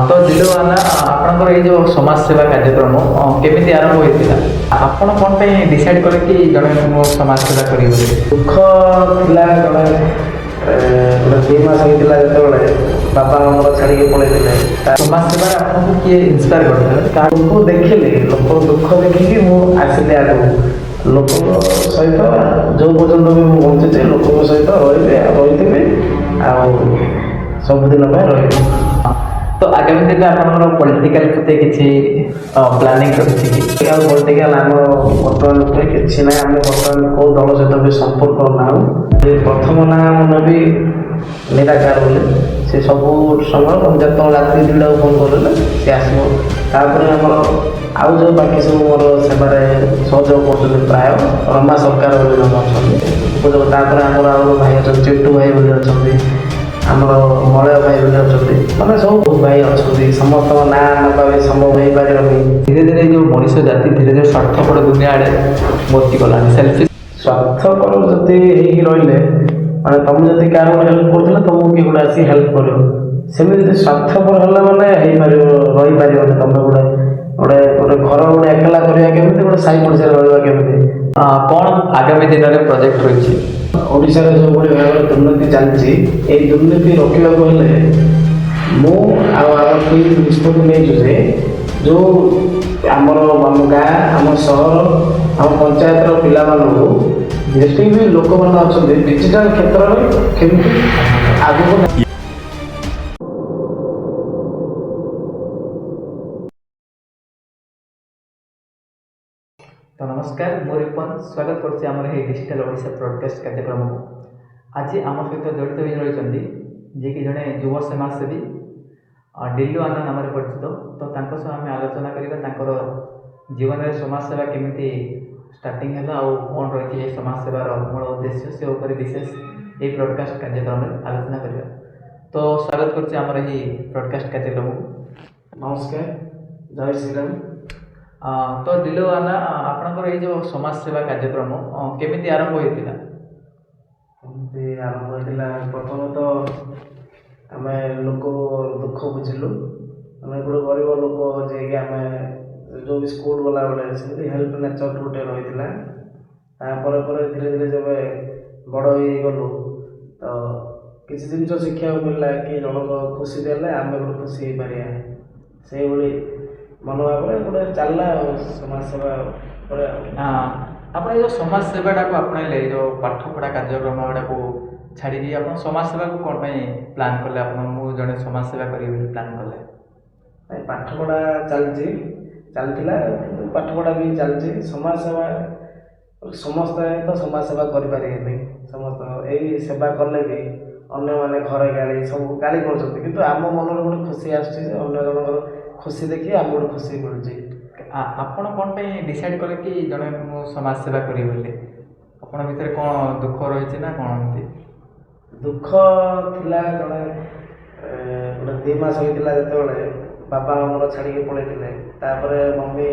ତ ଦିଲୁଆନା ଆପଣଙ୍କର ଏଇ ଯେଉଁ ସମାଜ ସେବା କାର୍ଯ୍ୟକ୍ରମ କେମିତି ଆରମ୍ଭ ହୋଇଥିଲା? ଆପଣ କ'ଣ ପାଇଁ ଡିସାଇଡ୍ କଲେ କି ଜଣେ ମୁଁ ସମାଜ ସେବା କରିବି ବୋଲି? ଦୁଃଖ ଥିଲା ଜଣେ ଗୋଟେ 2 ମାସ ହେଇଥିଲା ଯେତେବେଳେ ବାପା ଆମର ଛାଡ଼ିକି ପଳେଇଥିଲେ। ସମାଜ ସେବାରେ ଆପଣଙ୍କୁ କିଏ ଇନ୍ସପାୟାର କରିଥିଲେ? କାହାକୁ ଦେଖିଲି, ଲୋକ ଦୁଃଖ ଦେଖିକି ମୁଁ ଆସିଲି ଆଗକୁ। ଲୋକଙ୍କ ସହିତ ଯେଉଁ ପର୍ଯ୍ୟନ୍ତ ବି ମୁଁ ବଞ୍ଚିଛି ଲୋକଙ୍କ ସହିତ ରହିଥିବି ଆଉ ସବୁଦିନ ପାଇଁ ରହିବି। ତ ଆଗାମୀ ଦିନରେ ଆପଣଙ୍କର ପଲିଟିକାଲ ପ୍ରତି କିଛି ପ୍ଲାନିଂ ରଖିଛି କି? ଆଉ ପଲିଟିକାଲ ଆମର ବର୍ତ୍ତମାନ ଉପରେ କିଛି ନାହିଁ। ଆମେ ବର୍ତ୍ତମାନ କେଉଁ ଦଳ ସହିତ ବି ସମ୍ପର୍କ ନାହୁଁ। ପ୍ରଥମ ନାଁ ମୁଁ ନେବି ନିରାକାର ବୋଲି। ସେ ସବୁ ସମୟ ଯେତେବେଳେ ରାତି 2ଟାକୁ ଫୋନ୍ କରିଲେ ସେ ଆସିବ। ତାପରେ ଆମର ଆଉ ଯେଉଁ ବାକି ସବୁ ମୋର ସେବାରେ ସହଯୋଗ କରୁଛନ୍ତି ପ୍ରାୟ ରମା ସରକାର ବୋଲି ଜଣେ ଅଛନ୍ତି। ତାପରେ ଆମର ଆଉ ଭାଇ ଅଛନ୍ତି, ଚିଟୁ ଭାଇ ବୋଲି ଅଛନ୍ତି, ଆମର ମଳୟ ଭାଇ ବୋଲି ଅଛନ୍ତି, ମାନେ ସବୁ ବହୁତ ଭାଇ ଅଛନ୍ତି। ସମସ୍ତଙ୍କ ନାଁ ନେବା ବି ସମ୍ଭବ ହେଇପାରିବନି। ଧୀରେ ଧୀରେ ଯେଉଁ ମଣିଷ ଜାତି ଧୀରେ ଧୀରେ ସ୍ୱାର୍ଥପର ଦୁନିଆ ଆଡ଼େ ଗତି ଗଲାଣି। ସେଲ୍ଫି ସ୍ୱାର୍ଥପର ଯଦି ହେଇକି ରହିଲେ, ମାନେ ତୁମେ ଯଦି କାହାର ଗୋଟେ ହେଲ୍ପ କରୁଥିଲେ ତୁମକୁ କିଏ ଗୋଟେ ଆସିକି ହେଲ୍ପ କରିବ। ସେମିତି ଯଦି ସ୍ୱାର୍ଥପର ହେଲା ମାନେ ରହିପାରିବନି। ତୁମେ ଗୋଟେ ଘର ଗୋଟେ ଏକଲା କରିବା କେମିତି, ଗୋଟେ ସାହି ପଡ଼ିଶାରେ ରହିବା କେମିତି। କ'ଣ ଆଗାମୀ ଦିନରେ ପ୍ରୋଜେକ୍ଟ ରହିଛି? ଓଡ଼ିଶାରେ ଯେଉଁଭଳି ଭାବରେ ଦୁର୍ନୀତି ଚାଲିଛି, ଏଇ ଦୁର୍ନୀତି ରୋକିବାକୁ ହେଲେ ମୁଁ ଆଉ ଆମ ଟିମ୍ ନିଷ୍ପତ୍ତି ନେଇଛୁ ଯେ ଯେଉଁ ଆମ ଗାଁ, ଆମ ସହର, ଆମ ପଞ୍ଚାୟତର ପିଲାମାନଙ୍କୁ ଯେତିକି ବି ଲୋକମାନେ ଅଛନ୍ତି ଡିଜିଟାଲ କ୍ଷେତ୍ରରେ କେମିତି ଆଗକୁ ତ ନମସ୍କାର, ମୁଁ ରିପନ୍ ସ୍ୱାଗତ କରୁଛି ଆମର ଏହି ଡିଜିଟାଲ ଓଡ଼ିଶା ବ୍ରଡକାଷ୍ଟ କାର୍ଯ୍ୟକ୍ରମକୁ। ଆଜି ଆମ ସହିତ ଜଡ଼ିତ ହୋଇ ରହିଛନ୍ତି ଯିଏକି ଜଣେ ଯୁବ ସମାଜସେବୀ ଦିଲୁଆନା ନାମରେ ପରିଚିତ। ତ ତାଙ୍କ ସହ ଆମେ ଆଲୋଚନା କରିବା ତାଙ୍କର ଜୀବନରେ ସମାଜସେବା କେମିତି ଷ୍ଟାର୍ଟିଂ ହେଲା ଆଉ କ'ଣ ରହିଛି ଏହି ସମାଜସେବାର ମୂଳ ଉଦ୍ଦେଶ୍ୟ, ସେ ଉପରେ ବିଶେଷ ଏହି ବ୍ରଡକାଷ୍ଟ କାର୍ଯ୍ୟକ୍ରମରେ ଆଲୋଚନା କରିବା। ତ ସ୍ୱାଗତ କରୁଛି ଆମର ଏହି ବ୍ରଡକାଷ୍ଟ କାର୍ଯ୍ୟକ୍ରମକୁ। ନମସ୍କାର, ଜୟ ଶ୍ରୀରାମ। ତ ଦିଲୁଆନା, ଆପଣଙ୍କର ଏଇ ଯେଉଁ ସମାଜ ସେବା କାର୍ଯ୍ୟକ୍ରମ କେମିତି ଆରମ୍ଭ ହୋଇଥିଲା? ଏମିତି ଆରମ୍ଭ ହେଇଥିଲା, ପ୍ରଥମତଃ ଆମେ ଲୋକ ଦୁଃଖ ବୁଝିଲୁ। ଆମେ ଗୋଟେ ଗରିବ ଲୋକ ଯିଏକି ଆମେ ଯେଉଁ ବି ସ୍କୁଲ ଗଲାବେଳେ ସେମିତି ହେଲ୍ପ ନେଚର ଗୋଟେ ରହିଥିଲା। ତାପରେ ପରେ ଧୀରେ ଧୀରେ ଯେବେ ବଡ଼ ହେଇଗଲୁ ତ କିଛି ଜିନିଷ ଶିଖିବାକୁ ମିଳିଲା କି ଜଣଙ୍କ ଖୁସି ଦେଲେ ଆମେ ଗୋଟେ ଖୁସି ହେଇପାରିବା। ସେଇଭଳି ମନୋଭାବରେ ଗୋଟେ ଚାଲିଲା ଆଉ ସମାଜ ସେବା ପରେ। ଆପଣ ଏଇ ଯେଉଁ ସମାଜ ସେବାଟାକୁ ଆପଣେଇଲେ, ଏଇ ଯେଉଁ ପାଠପଢ଼ା କାର୍ଯ୍ୟକ୍ରମ ଗୁଡ଼ାକୁ ଛାଡ଼ିକି ଆପଣ ସମାଜ ସେବାକୁ କ'ଣ ପାଇଁ ପ୍ଲାନ୍ କଲେ? ଆପଣ ମୁଁ ଜଣେ ସମାଜ ସେବା କରିବି ବୋଲି ପ୍ଲାନ୍ କଲେ? ପାଠପଢ଼ା ଚାଲିଥିଲା, କିନ୍ତୁ ପାଠପଢ଼ା ବି ଚାଲିଛି। ସମାଜ ସେବା ସମସ୍ତେ ତ ସମାଜ ସେବା କରିପାରିବେନି। ସମସ୍ତ ଏଇ ସେବା କଲେ ବି ଅନ୍ୟମାନେ ଘରେ ସବୁ ଗାଳି କରୁଛନ୍ତି, କିନ୍ତୁ ଆମ ମନରେ ଗୋଟେ ଖୁସି ଆସୁଛି ଯେ ଅନ୍ୟ ଜଣଙ୍କର ଖୁସି ଦେଖି ଆମକୁ ଗୋଟେ ଖୁସି ମିଳୁଛି। ଆପଣ କ'ଣ ପାଇଁ ଡିସାଇଡ଼୍ କଲେ କି ଜଣେ ମୁଁ ସମାଜ ସେବା କରିବି ବୋଲି? ଆପଣଙ୍କ ଭିତରେ କ'ଣ ଦୁଃଖ ରହିଛି ନା କ'ଣ ଏମିତି? ଦୁଃଖ ଥିଲା, ଜଣେ ଗୋଟେ 2 ମାସ ହେଇଥିଲା ଯେତେବେଳେ ବାପା ଆମର ଛାଡ଼ିକି ପଳେଇଥିଲେ। ତାପରେ ମମି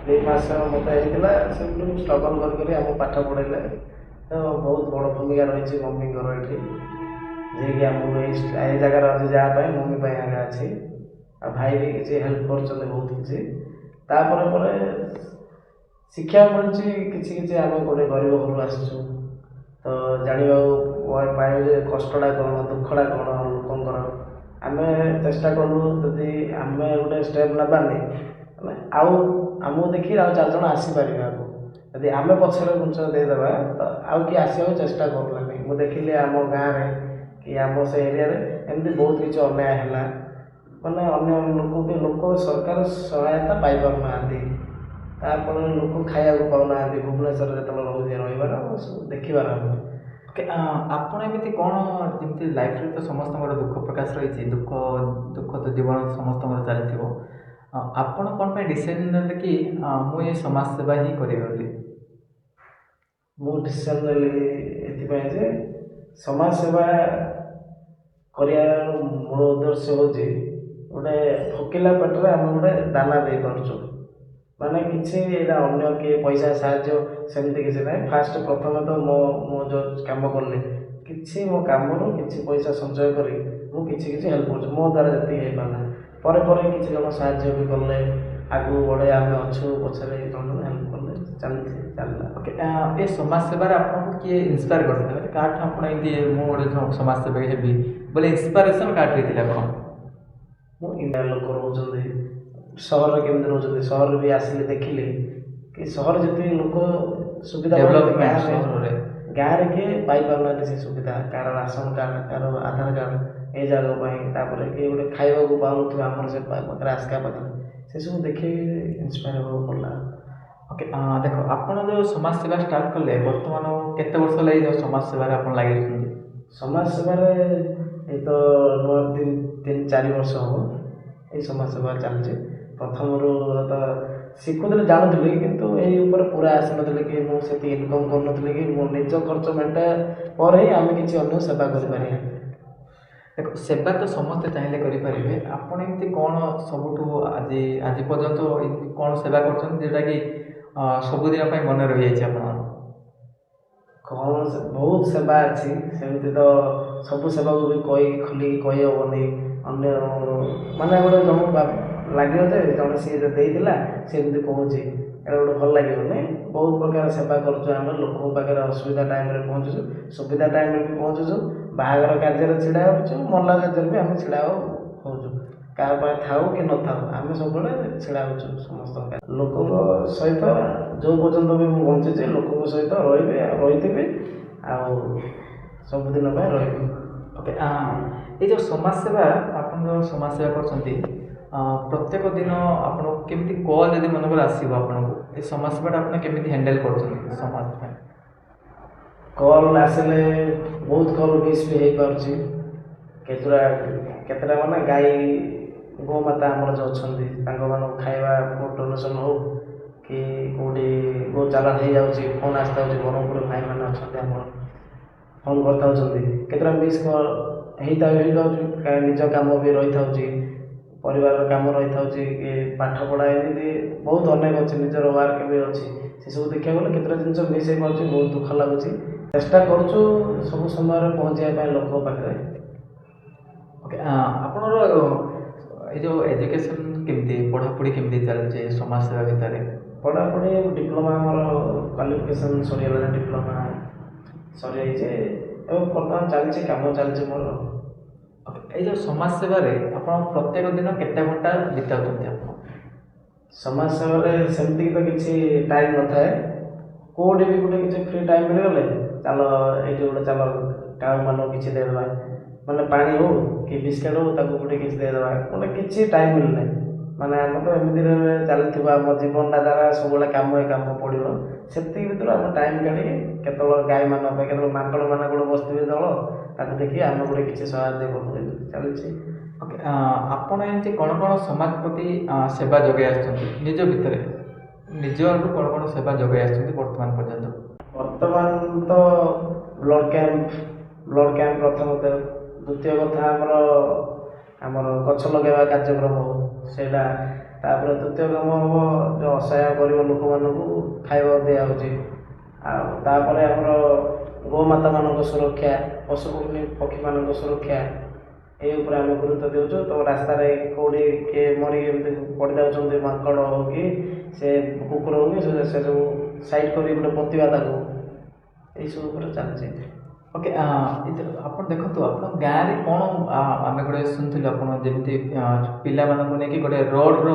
2 ମାସ ମୋତେ ହେଇଥିଲା, ସେଠୁ ଷ୍ଟ୍ରଗଲ୍ କରି ଆମ ପାଠ ପଢ଼େଇଲେ। ତ ବହୁତ ବଡ଼ ଭୂମିକା ରହିଛି ମମିଙ୍କର ଏଠି, ଯିଏକି ଆମକୁ ଏଇ ଜାଗାରେ ଅଛି ଯାହା ପାଇଁ ମମି ପାଇଁ ଆଗା ଅଛି। ଆଉ ଭାଇ ବି କିଛି ହେଲ୍ପ କରୁଛନ୍ତି ବହୁତ କିଛି। ତାପରେ ପରେ ଶିକ୍ଷା ମିଳୁଛି କିଛି କିଛି। ଆମେ ଗୋଟେ ଗରିବ ଘରୁ ଆସିଛୁ ତ ଜାଣିବାକୁ ପାଇବୁ ଯେ କଷ୍ଟଟା କ'ଣ, ଦୁଃଖଟା କ'ଣ ଲୋକଙ୍କର। ଆମେ ଚେଷ୍ଟା କଲୁ ଯଦି ଆମେ ଗୋଟେ ଷ୍ଟେପ୍ ନେବାନି, ଆମେ ଆଉ ଆମକୁ ଦେଖି ଆଉ 4 ଜଣ ଆସିପାରିବେ ଆଗକୁ। ଯଦି ଆମେ ପଛରେ ଘୁଞ୍ଚ ଦେଇଦେବା ତ ଆଉ କିଏ ଆସିବାକୁ ଚେଷ୍ଟା କରୁନାହାନ୍ତି। ମୁଁ ଦେଖିଲି ଆମ ଗାଁରେ କି ଆମ ସେ ଏରିଆରେ ଏମିତି ବହୁତ କିଛି ଅନ୍ୟାୟ ହେଲା। ମାନେ ଅନ୍ୟ ଲୋକ ସରକାର ସହାୟତା ପାଇପାରୁନାହାନ୍ତି। ତାପରେ ଲୋକ ଖାଇବାକୁ ପାଉନାହାନ୍ତି। ଭୁବନେଶ୍ୱରରେ ଯେତେବେଳେ ରହିବାର ସବୁ ଦେଖିବାର ଆମେ। ଆପଣ ଏମିତି କ'ଣ, ଯେମିତି ଲାଇଫ୍ରେ ତ ସମସ୍ତଙ୍କର ଦୁଃଖ ପ୍ରକାଶ ରହିଛି, ଦୁଃଖ ତ ଜୀବନ ସମସ୍ତଙ୍କର ଚାଲିଥିବ। ଆପଣ କ'ଣ ପାଇଁ ଡିସିସନ୍ ନେଲେ କି ମୁଁ ଏ ସମାଜ ସେବା ହିଁ କରିବି ବୋଲି? ମୁଁ ଡିସିସନ୍ ନେଲି ଏଥିପାଇଁ ଯେ ସମାଜ ସେବା କରିବାର ମୂଳ ଉଦ୍ଦେଶ୍ୟ ହେଉଛି ଗୋଟେ ଭୋକିଲା ପେଟରେ ଆମେ ଗୋଟେ ଦାନା ଦେଇପାରୁଛୁ। ମାନେ କିଛି ଏଇଟା ଅନ୍ୟ କିଏ ପଇସା ସାହାଯ୍ୟ ସେମିତି କିଛି ନାହିଁ। ପ୍ରଥମେ ତ ମୁଁ ଯେଉଁ କାମ କଲି କିଛି ମୋ କାମରୁ କିଛି ପଇସା ସଞ୍ଚୟ କରି ମୁଁ କିଛି ହେଲ୍ପ କରୁଛି ମୋ ଦ୍ୱାରା ଯେତିକି ହେଇପାରିଲା। ପରେ ପରେ କିଛି ଜଣ ସାହାଯ୍ୟ ବି କଲେ, ଆଗକୁ ବଢ଼େ ଆମେ ଅଛୁ ପଛରେ ଜଣେ ଜଣେ ହେଲ୍ପ କଲେ, ଚାଲିଲା। ଓକେ, ଏ ସମାଜ ସେବାରେ ଆପଣଙ୍କୁ କିଏ ଇନ୍ସପାୟାର କରିଥିଲେ, ମାନେ କାହାଠୁ ଆପଣ ଏମିତି ମୁଁ ଗୋଟେ ସମାଜ ସେବୀ ହେବି ବୋଲେ ଇନ୍ସପାରେସନ୍ କାହାଠୁ ହେଇଥିଲେ ଆପଣ? ମୁଁ ଇଣ୍ଡିଆ ଲୋକ ରହୁଛନ୍ତି ସହରରେ, କେମିତି ରହୁଛନ୍ତି, ସହରରେ ବି ଆସିଲେ ଦେଖିଲି କି ସହରରେ ଯେତିକି ଲୋକ ସୁବିଧା ଡେଭଲପମେଣ୍ଟ ସହରରେ ଗାଁରେ କିଏ ପାଇପାରୁନାହାନ୍ତି ସେ ସୁବିଧା, କାହାର ରାସନ କାର୍ଡ଼, କାହାର ଆଧାର କାର୍ଡ଼ ଏଇ ଜାଗା ପାଇଁ, ତାପରେ କିଏ ଗୋଟେ ଖାଇବାକୁ ପାଉନଥିବ ଆମର ସେ ପାଖରେ ଆସ୍କା ପାଖରେ, ସେସବୁ ଦେଖି ଇନ୍ସପାୟାର ହେବାକୁ ପଡ଼ିଲା। ଓକେ, ଦେଖ ଆପଣ ଯେଉଁ ସମାଜ ସେବା ଷ୍ଟାର୍ଟ କଲେ ବର୍ତ୍ତମାନ କେତେ ବର୍ଷ ହେଲା ଏଇ ସମାଜ ସେବାରେ ଆପଣ ଲାଗିଛନ୍ତି? ସମାଜ ସେବାରେ ଏଇ ତ ନୂଆ 3-4 ବର୍ଷ ହେବ ଏଇ ସମାଜ ସେବା ଚାଲିଛି। ପ୍ରଥମରୁ ତ ଶିଖୁଥିଲି, ଜାଣୁଥିଲି, କିନ୍ତୁ ଏଇ ଉପରେ ପୁରା ଆସିନଥିଲି କି ମୁଁ ସେଠି ଇନକମ୍ କରୁନଥିଲି କି ମୋ ନିଜ ଖର୍ଚ୍ଚ ମେଣ୍ଟା ପରେ ହିଁ ଆମେ କିଛି ଅନ୍ୟ ସେବା କରିପାରିବା। ଦେଖ, ସେବା ତ ସମସ୍ତେ ଚାହିଁଲେ କରିପାରିବେ। ଆପଣ ଏମିତି କ'ଣ ସବୁଠୁ ଆଜି ପର୍ଯ୍ୟନ୍ତ ଏମିତି କ'ଣ ସେବା କରୁଛନ୍ତି ଯେଉଁଟାକି ସବୁଦିନ ପାଇଁ ମନେ ରହିଯାଇଛି ଆପଣଙ୍କର? କ'ଣ ବହୁତ ସେବା ଅଛି, ସେମିତି ତ ସବୁ ସେବାକୁ ବି ଖୋଲିକି କହିହେବନି। ଅନ୍ୟ ମାନେ ଗୋଟେ ଜଣକୁ ଲାଗିବ ଯେ ଜଣେ ସିଏ ଦେଇଥିଲା ସେ ଏମିତି କହୁଛି, ଏଇଟା ଗୋଟେ ଭଲ ଲାଗିବନି। ବହୁତ ପ୍ରକାର ସେବା କରୁଛୁ ଆମେ, ଲୋକଙ୍କ ପାଖରେ ଅସୁବିଧା ଟାଇମ୍ରେ ପହଞ୍ଚୁଛୁ, ସୁବିଧା ଟାଇମ୍ରେ ବି ପହଞ୍ଚୁଛୁ, ବାହାଘର କାର୍ଯ୍ୟରେ ଛିଡ଼ା ହେଉଛୁ, ମଲା କାର୍ଯ୍ୟରେ ବି ଆମେ ଛିଡ଼ା ହେଉଛୁ, କାହା ପାଇଁ ଥାଉ କି ନଥାଉ ଆମେ ସବୁବେଳେ ଛିଡ଼ା ହେଉଛୁ ସମସ୍ତଙ୍କ ଲୋକଙ୍କ ସହିତ। ଯେଉଁ ପର୍ଯ୍ୟନ୍ତ ବି ମୁଁ ବଞ୍ଚିଛି ଲୋକଙ୍କ ସହିତ ରହିବି, ରହିଥିବି, ଆଉ ସବୁଦିନ ପାଇଁ ରହିବି। ଓକେ, ଏଇ ଯେଉଁ ସମାଜ ସେବା, ଆପଣ ଯେଉଁ ସମାଜ ସେବା କରୁଛନ୍ତି, ପ୍ରତ୍ୟେକ ଦିନ ଆପଣ କେମିତି କଲ୍ ଯଦି ମନେକର ଆସିବ ଆପଣଙ୍କୁ, ଏ ସମାଜ ସେବାଟା ଆପଣ କେମିତି ହ୍ୟାଣ୍ଡେଲ୍ କରୁଛନ୍ତି ସମାଜ ପାଇଁ? କଲ୍ ଆସିଲେ ବହୁତ କଲ୍ ମିସ୍ ବି ହେଇପାରୁଛି। କେତେଟା ମାନେ ଗାଈ ଗୋମାତା ଆମର ଯେଉଁ ଅଛନ୍ତି ତାଙ୍କମାନଙ୍କୁ ଖାଇବା ଫୁଡ୍ ଡୋନେସନ୍ ହଉ କି କେଉଁଠି ଗୋଚାଲା ହେଇଯାଉଛି, ଫୋନ୍ ଆସିଥାଉଛି, ବ୍ରହ୍ମପୁର ଭାଇମାନେ ଅଛନ୍ତି ଆମର ଫୋନ୍ କରିଥାଉଛନ୍ତି, କେତେଟା ମିସ୍ କଲ୍ ହେଇଯାଉଛି। ନିଜ କାମ ବି ରହିଥାଉଛି, ପରିବାରର କାମ ରହିଥାଉଛି, କି ପାଠପଢ଼ା, ଏମିତି ବହୁତ ଅନେକ ଅଛି, ନିଜର ୱାର୍କ ବି ଅଛି। ସେସବୁ ଦେଖିବାକୁ ଗଲେ କେତେଟା ଜିନିଷ ମିସ୍ ହେଇପାରୁଛି, ବହୁତ ଦୁଃଖ ଲାଗୁଛି। ଚେଷ୍ଟା କରୁଛୁ ସବୁ ସମୟରେ ପହଞ୍ଚିବା ପାଇଁ ଲୋକଙ୍କ ପାଖରେ। ଓକେ, ଆପଣଙ୍କର ଏଇ ଯେଉଁ ଏଜୁକେସନ୍ କେମିତି, ପଢ଼ାପଢ଼ି କେମିତି ଚାଲିଛି ସମାଜ ସେବା ଭିତରେ? ପଢ଼ାପଢ଼ି ଡିପ୍ଲୋମା, ଆମର କ୍ୱାଲିଫିକେସନ୍ ସରିଗଲାଣି, ଡିପ୍ଲୋମା ସରିଯାଇଛି, ଏବଂ ବର୍ତ୍ତମାନ ଚାଲିଛି, କାମ ଚାଲିଛି ମୋର। ଏଇ ଯେଉଁ ସମାଜ ସେବାରେ ଆପଣ ପ୍ରତ୍ୟେକ ଦିନ କେତେ ଘଣ୍ଟା ବିତାଉଛନ୍ତି ଆପଣ? ସମାଜ ସେବାରେ ସେମିତି ତ କିଛି ଟାଇମ୍ ନଥାଏ, କେଉଁଠି ବି ଗୋଟେ କିଛି ଫ୍ରି ଟାଇମ୍ ମିଳିଗଲେ ଚାଲ ଏଇଠି ଗୋଟେ ଚାଲ କାଉମାନଙ୍କୁ କିଛି ଦେଇଦେବା, ମାନେ ପାଣି ହଉ କି ବିସ୍କେଟ୍ ହଉ ତାକୁ ଗୋଟେ କିଛି ଦେଇଦେବା, ଗୋଟେ କିଛି ଟାଇମ୍ ମିଳିଲେ ମାନେ ଆମେ ତ ଏମିତିରେ ଚାଲିଥିବା ଆମ ଜୀବନଟା ଦ୍ୱାରା ସବୁବେଳେ କାମ ପଡ଼ିବ। ସେତିକି ଭିତରୁ ଆମେ ଟାଇମ୍ କାଢ଼ିକି କେତେବେଳେ ଗାଈମାନଙ୍କ ପାଇଁ, କେତେବେଳେ ମାଙ୍କଡ଼ମାନେ ଗୋଟେ ବସିଥିବେ ଦଳ, ତାକୁ ଦେଖି ଆମେ ଗୋଟେ କିଛି ସହାୟତା କରୁଛୁ, ଚାଲିଛି। ଓକେ, ଆପଣ ଏମିତି କ'ଣ ସମାଜ ପ୍ରତି ସେବା ଯୋଗାଇ ଆସୁଛନ୍ତି ନିଜ ଭିତରେ, ନିଜ ଆଡ଼ୁ କ'ଣ ସେବା ଯୋଗାଇ ଆସୁଛନ୍ତି ବର୍ତ୍ତମାନ ପର୍ଯ୍ୟନ୍ତ? ବର୍ତ୍ତମାନ ତ ବ୍ଲଡ଼ କ୍ୟାମ୍ପ ପ୍ରଥମତଃ, ଦ୍ୱିତୀୟ କଥା ଆମର ଗଛ ଲଗାଇବା କାର୍ଯ୍ୟକ୍ରମ ସେଇଟା, ତାପରେ ତୃତୀୟ କାମ ହେବ ଯେଉଁ ଅସହାୟ ଗରିବ ଲୋକମାନଙ୍କୁ ଖାଇବା ଦିଆହେଉଛି, ଆଉ ତାପରେ ଆମର ଗୋମାତାମାନଙ୍କ ସୁରକ୍ଷା, ପଶୁପକ୍ଷୀମାନଙ୍କ ସୁରକ୍ଷା, ଏଇ ଉପରେ ଆମେ ଗୁରୁତ୍ୱ ଦେଉଛୁ। ତ ରାସ୍ତାରେ କେଉଁଠି କିଏ ମରିକି ଏମିତି ପଡ଼ିଯାଉଛନ୍ତି, ମାଙ୍କଡ଼ ହଉ କି ସେ କୁକୁର ହଉ କି ସେ ସବୁ ସାଇଡ଼୍ କରି ଗୋଟେ ପୋତିବା ତାକୁ, ଏଇସବୁ ଉପରେ ଚାଲିଛି। ଓକେ, ଆପଣ ଦେଖନ୍ତୁ, ଆପଣ ଗାଁରେ କ'ଣ ଆମେ ଗୋଟେ ଶୁଣିଥିଲୁ, ଆପଣ ଯେମିତି ପିଲାମାନଙ୍କୁ ନେଇକି ଗୋଟେ ରୋଡ଼ର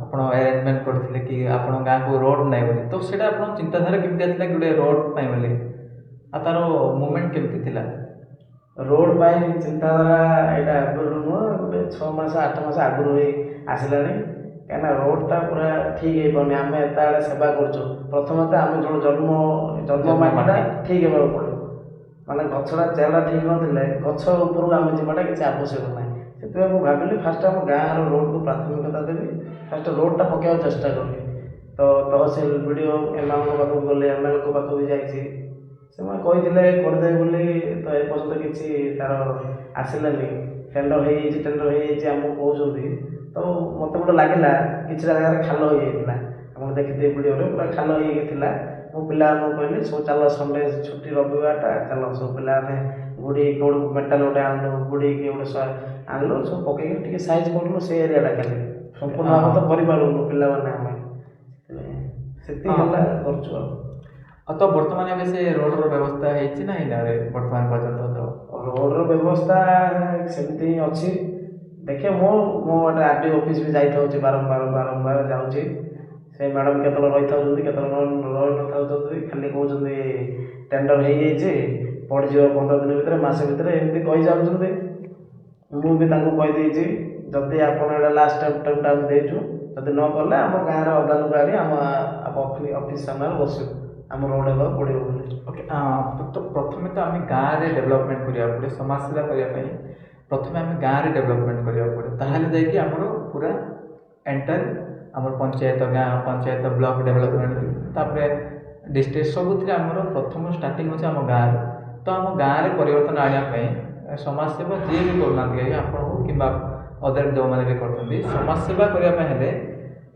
ଆପଣ ଆରେଞ୍ଜମେଣ୍ଟ କରିଥିଲେ କି ଆପଣ ଗାଁକୁ ରୋଡ଼ ନାହିଁ ବୋଲି, ତ ସେଇଟା ଆପଣଙ୍କ ଚିନ୍ତାଧାରା କେମିତି ଆସିଲା କି ଗୋଟେ ରୋଡ଼ ପାଇଁ ବୋଲି, ଆଉ ତା'ର ମୁଭମେଣ୍ଟ କେମିତି ଥିଲା? ରୋଡ଼ ପାଇଁ ଚିନ୍ତାଧାରା ଏଇଟା ଆଗରୁ ନୁହଁ, ଗୋଟେ 6 ମାସ 8 ମାସ ଆଗରୁ ହେଇ ଆସିଲାଣି। କାହିଁକିନା ରୋଡ଼ଟା ପୁରା ଠିକ୍ ହେଇପାରୁନି, ଆମେ ଏତେ ଆଡ଼େ ସେବା କରୁଛୁ, ପ୍ରଥମତଃ ଆମେ ଯେଉଁ ଜନ୍ମ ମାଟିଟା ଠିକ୍ ହେବାକୁ ପଡ଼ିବ, ମାନେ ଗଛଟା ଚେରଟା ଠିକ୍ ନଥିଲେ ଗଛ ଉପରକୁ ଆମେ ଯିବାଟା କିଛି ଆବଶ୍ୟକ ନାହିଁ। ସେଥିପାଇଁ ମୁଁ ଭାବିଲି ଫାଷ୍ଟ ଆମ ଗାଁର ରୋଡ଼କୁ ପ୍ରାଥମିକତା ଦେବି, ଫାଷ୍ଟ ରୋଡ଼ଟା ପକାଇବାକୁ ଚେଷ୍ଟା କଲି। ତ ତହସିଲ ବିଡ଼ିଓ ଏମାନଙ୍କ ପାଖକୁ ଗଲି, ଏମ୍ଏଲ୍ଏଙ୍କ ପାଖକୁ ବି ଯାଇଛି, ସେମାନେ କହିଥିଲେ କରିଦେବେ ବୋଲି, ତ ଏପର୍ଯ୍ୟନ୍ତ କିଛି ତା'ର ଆସିଲାନି। ଟେଣ୍ଡର ହେଇଯାଇଛି ଆମକୁ କହୁଛନ୍ତି, ତ ମୋତେ ଗୋଟେ ଲାଗିଲା କିଛିଟା ଜାଗାରେ ଖାଲ ହେଇଯାଇଥିଲା, ଆପଣ ଦେଖିଥିବେ ଭିଡ଼ିଓରେ ପୁରା ଖାଲ ହେଇକି ଥିଲା। ମୁଁ ପିଲାମାନଙ୍କୁ କହିଲି ସବୁ ଚାଲ ସଣ୍ଡେ ଛୁଟି, ରବିବାରଟା ଚାଲ ସବୁ ପିଲାମାନେ ଗୁଡ଼ି କେଉଁଠୁ ମେଟାଲ ଗୋଟେ ଆଣିଲୁ, ଗୁଡ଼ି କି ଗୋଟେ ଆଣିଲୁ, ସବୁ ପକେଇକି ଟିକେ ସାଇଜ୍ କରିଲୁ ସେ ଏରିଆଟା ଖାଲି ସମ୍ପୂର୍ଣ୍ଣ ଭାବେ ତ କରିପାରିବୁନୁ ପିଲାମାନେ ଆମେ, ସେତିକି ହେଲା କରୁଛୁ ଆଉ। ତ ବର୍ତ୍ତମାନ ଏବେ ସେ ରୋଡ଼ର ବ୍ୟବସ୍ଥା ହେଇଛି ନା ହେଇନାରେ ବର୍ତ୍ତମାନ ପର୍ଯ୍ୟନ୍ତ? ରୋଡ଼ର ବ୍ୟବସ୍ଥା ସେମିତି ହିଁ ଅଛି। ଦେଖେ ମୁଁ ଗୋଟେ RDO ଅଫିସ୍ ବି ଯାଇଥାଉଛି, ବାରମ୍ବାର ଯାଉଛି। ସେ ମ୍ୟାଡ଼ାମ୍ କେତେବେଳେ ରହିଥାଉଛନ୍ତି, କେତେବେଳେ ରହିନଥାଉଛନ୍ତି, ଖାଲି କହୁଛନ୍ତି ଟେଣ୍ଡର ହେଇଯାଇଛି ପଡ଼ିଯିବ 15 ଦିନ ଭିତରେ, ମାସେ ଭିତରେ, ଏମିତି କହିଯାଉଛନ୍ତି। ମୁଁ ବି ତାଙ୍କୁ କହିଦେଇଛି ଯଦି ଆପଣ ଏଇଟା ଲାଷ୍ଟ ଟାଇମ୍ଟା ଆମେ ଦେଇଛୁ, ଯଦି ନ କଲେ ଆମ ଗାଁରେ ଅଧା ଲୋକ ଆଣି ଆମ ଅଫିସ୍ ସାମ୍ନାରେ ବସିବୁ, ଆମ ରୋଡ଼ ହେବାକୁ ପଡ଼ିବ ବୋଲି। ଓକେ, ତ ପ୍ରଥମେ ତ ଆମେ ଗାଁରେ ଡେଭଲପମେଣ୍ଟ କରିବାକୁ ପଡ଼ିବ। ସମାଜସେବା କରିବା ପାଇଁ ପ୍ରଥମେ ଆମେ ଗାଁରେ ଡେଭଲପମେଣ୍ଟ କରିବାକୁ ପଡ଼ିବ, ତାହେଲେ ଯାଇକି ଆମର ପୁରା ଏଣ୍ଟାର ଆମର ପଞ୍ଚାୟତ, ଗାଁ ପଞ୍ଚାୟତ, ବ୍ଲକ ଡେଭଲପମେଣ୍ଟ, ତାପରେ ଡିଷ୍ଟ୍ରିକ୍ଟ, ସବୁଥିରେ ଆମର ପ୍ରଥମ ଷ୍ଟାର୍ଟିଂ ହେଉଛି ଆମ ଗାଁରେ। ତ ଆମ ଗାଁରେ ପରିବର୍ତ୍ତନ ଆଣିବା ପାଇଁ ସମାଜସେବା ଯିଏ ବି କରୁନାହାନ୍ତି କାହିଁକି, ଆପଣ ହଉ କିମ୍ବା ଅଦର ଯେଉଁମାନେ ବି କରୁଛନ୍ତି, ସମାଜସେବା କରିବା ପାଇଁ ହେଲେ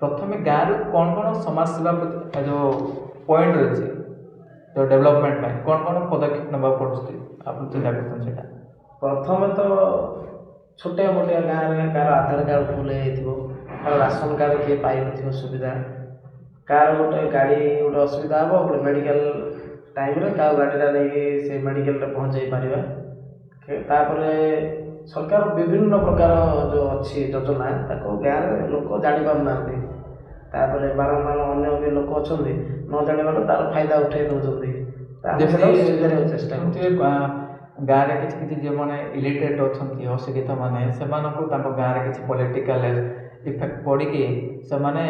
ପ୍ରଥମେ ଗାଁରୁ କ'ଣ କ'ଣ ସମାଜସେବା ଯେଉଁ ପଏଣ୍ଟ ଅଛି ତ ଡେଭଲପମେଣ୍ଟ ପାଇଁ କ'ଣ କ'ଣ ପଦକ୍ଷେପ ନେବାକୁ ପଡ଼ୁଛି ଆପଣ ଚିନ୍ତା କରୁଛନ୍ତି ସେଇଟା? ପ୍ରଥମେ ତ ଛୋଟିଆ ମୋଟିଆ ଗାଁରେ କାହାର ଆଧାର କାର୍ଡ଼ ଭୁଲ ହେଇଯାଇଥିବ, କାହାର ରାସନ କାର୍ଡ଼ କିଏ ପାଇନଥିବ ସୁବିଧା, କାହାର ଗୋଟେ ଗାଡ଼ି ଗୋଟେ ଅସୁବିଧା ହେବ, ଗୋଟେ ମେଡ଼ିକାଲ ଟାଇମ୍ରେ କାହା ଗାଡ଼ିଟା ନେଇକି ସେ ମେଡ଼ିକାଲରେ ପହଞ୍ଚାଇ ପାରିବା। ତାପରେ ସରକାର ବିଭିନ୍ନ ପ୍ରକାର ଯେଉଁ ଅଛି ଯୋଜନା, ତାକୁ ଗାଁରେ ଲୋକ ଜାଣିପାରୁନାହାନ୍ତି। ତାପରେ ବାରମ୍ବାର ଅନ୍ୟ ବି ଲୋକ ଅଛନ୍ତି ନ ଜାଣିବାରୁ ତାର ଫାଇଦା ଉଠାଇ ଦେଉଛନ୍ତି। ଚେଷ୍ଟା ଗାଁରେ କିଛି କିଛି ଯେଉଁମାନେ ଇଲିଟରେଟ୍ ଅଛନ୍ତି, ଅଶିକ୍ଷିତ ମାନେ, ସେମାନଙ୍କୁ ତାଙ୍କ ଗାଁରେ କିଛି ପଲିଟିକାଲ ଇଫେକ୍ଟ ପଡ଼ିକି ସେମାନେ